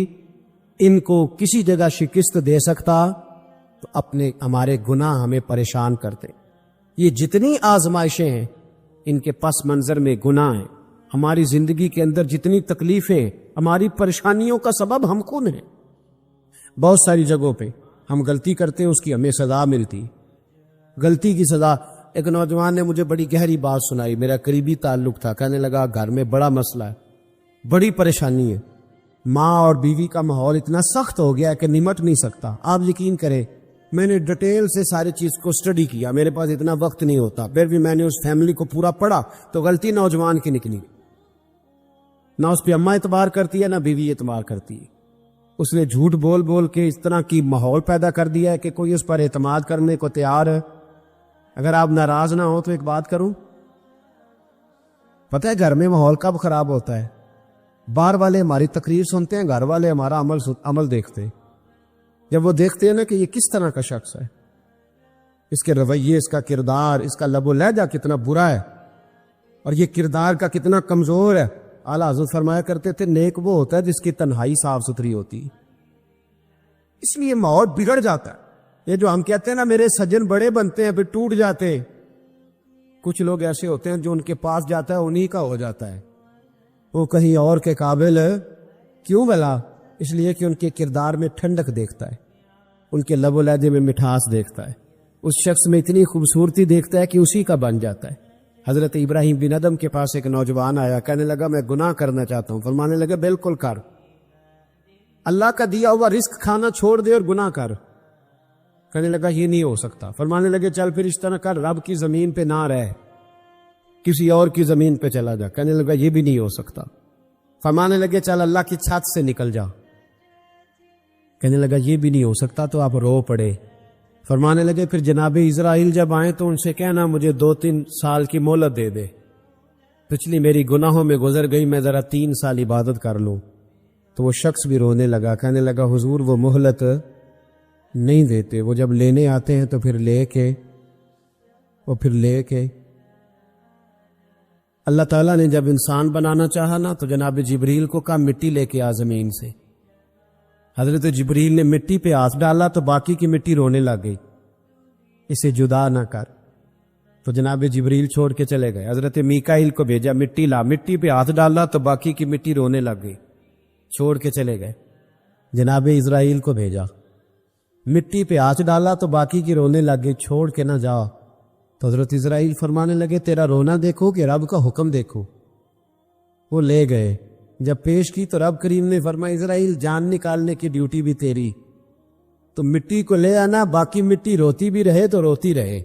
ان کو کسی جگہ شکست دے سکتا تو ہمارے گناہ ہمیں پریشان کرتے۔ یہ جتنی آزمائشیں ہیں ان کے پس منظر میں گناہ ہیں۔ ہماری زندگی کے اندر جتنی تکلیفیں، ہماری پریشانیوں کا سبب ہم خود ہیں۔ بہت ساری جگہوں پہ ہم غلطی کرتے ہیں، اس کی ہمیں سزا ملتی، غلطی کی سزا۔ ایک نوجوان نے مجھے بڑی گہری بات سنائی، میرا قریبی تعلق تھا، کہنے لگا گھر میں بڑا مسئلہ ہے، بڑی پریشانی ہے، ماں اور بیوی کا ماحول اتنا سخت ہو گیا ہے کہ نمٹ نہیں سکتا۔ آپ یقین کریں میں نے ڈیٹیل سے ساری چیز کو سٹڈی کیا، میرے پاس اتنا وقت نہیں ہوتا، پھر بھی میں نے اس فیملی کو پورا پڑھا تو غلطی نوجوان کی نکلی۔ نہ اس پہ اماں اعتبار کرتی ہے نہ بیوی اعتبار کرتی ہے۔ اس نے جھوٹ بول بول کے اس طرح کی ماحول پیدا کر دیا ہے کہ کوئی اس پر اعتماد کرنے کو تیار ہے۔ اگر آپ ناراض نہ ہو تو ایک بات کروں، پتہ ہے گھر میں ماحول کب خراب ہوتا ہے؟ باہر والے ہماری تقریر سنتے ہیں، گھر والے ہمارا عمل دیکھتے ہیں۔ جب وہ دیکھتے ہیں نا کہ یہ کس طرح کا شخص ہے، اس کے رویے، اس کا کردار، اس کا لب و لہجہ کتنا برا ہے اور یہ کردار کا کتنا کمزور ہے۔ اعلیٰ حضرت فرمایا کرتے تھے نیک وہ ہوتا ہے جس کی تنہائی صاف ستھری ہوتی، اس لیے ماحول بگڑ جاتا ہے۔ یہ جو ہم کہتے ہیں نا میرے سجن بڑے بنتے ہیں پھر ٹوٹ جاتے ہیں، کچھ لوگ ایسے ہوتے ہیں جو ان کے پاس جاتا ہے انہی کا ہو جاتا ہے، وہ کہیں اور کے قابل کیوں بلا؟ اس لیے کہ ان کے کردار میں ٹھنڈک دیکھتا ہے، ان کے لب و لہجے میں مٹھاس دیکھتا ہے، اس شخص میں اتنی خوبصورتی دیکھتا ہے کہ اسی کا بن جاتا ہے۔ حضرت ابراہیم بن ادم کے پاس ایک نوجوان آیا، کہنے لگا میں گناہ کرنا چاہتا ہوں۔ فرمانے لگے بالکل کر، اللہ کا دیا ہوا رزق کھانا چھوڑ دے اور گناہ کر۔ کہنے لگا یہ نہیں ہو سکتا۔ فرمانے لگے چل پھر اس طرح کر، رب کی زمین پہ نہ رہ، کسی اور کی زمین پہ چلا جا۔ کہنے لگا یہ بھی نہیں ہو سکتا۔ فرمانے لگے چل اللہ کی چھت سے نکل جا۔ کہنے لگا یہ بھی نہیں ہو سکتا، تو آپ رو پڑے۔ فرمانے لگے پھر جناب اسرائیل جب آئیں تو ان سے کہنا مجھے 2-3 سال کی مہلت دے دے، پچھلی میری گناہوں میں گزر گئی، میں ذرا 3 سال عبادت کر لوں۔ تو وہ شخص بھی رونے لگا، کہنے لگا حضور وہ مہلت نہیں دیتے، وہ جب لینے آتے ہیں تو پھر لے کے اللہ تعالیٰ نے جب انسان بنانا چاہا نا تو جناب جبریل کو کہا مٹی لے کے آ زمین سے. حضرت جبریل نے مٹی پہ ہاتھ ڈالا تو باقی کی مٹی رونے لگ گئی، اسے جدا نہ کر. تو جناب جبریل چھوڑ کے چلے گئے. حضرت میکائیل کو بھیجا، مٹی لا، مٹی پہ ہاتھ ڈالا تو باقی کی مٹی رونے لگ گئی، چھوڑ کے چلے گئے. جناب اسرائیل کو بھیجا، مٹی پہ ہاتھ ڈالا تو باقی کی رونے لگ گئی، چھوڑ کے نہ جاؤ. تو حضرت اسرائیل فرمانے لگے تیرا رونا دیکھو کہ رب کا حکم دیکھو. وہ لے گئے، جب پیش کی تو رب کریم نے فرمایا اسرائیل جان نکالنے کی ڈیوٹی بھی تیری، تو مٹی کو لے آنا، باقی مٹی روتی بھی رہے تو روتی رہے.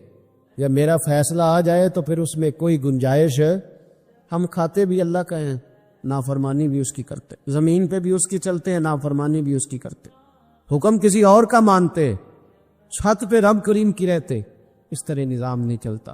جب میرا فیصلہ آ جائے تو پھر اس میں کوئی گنجائش ہے. ہم کھاتے بھی اللہ کا ہیں، نافرمانی بھی اس کی کرتے، زمین پہ بھی اس کی چلتے ہیں، نافرمانی بھی اس کی کرتے، حکم کسی اور کا مانتے، چھت پہ رب کریم کی رہتے. اس طرح نظام نہیں چلتا.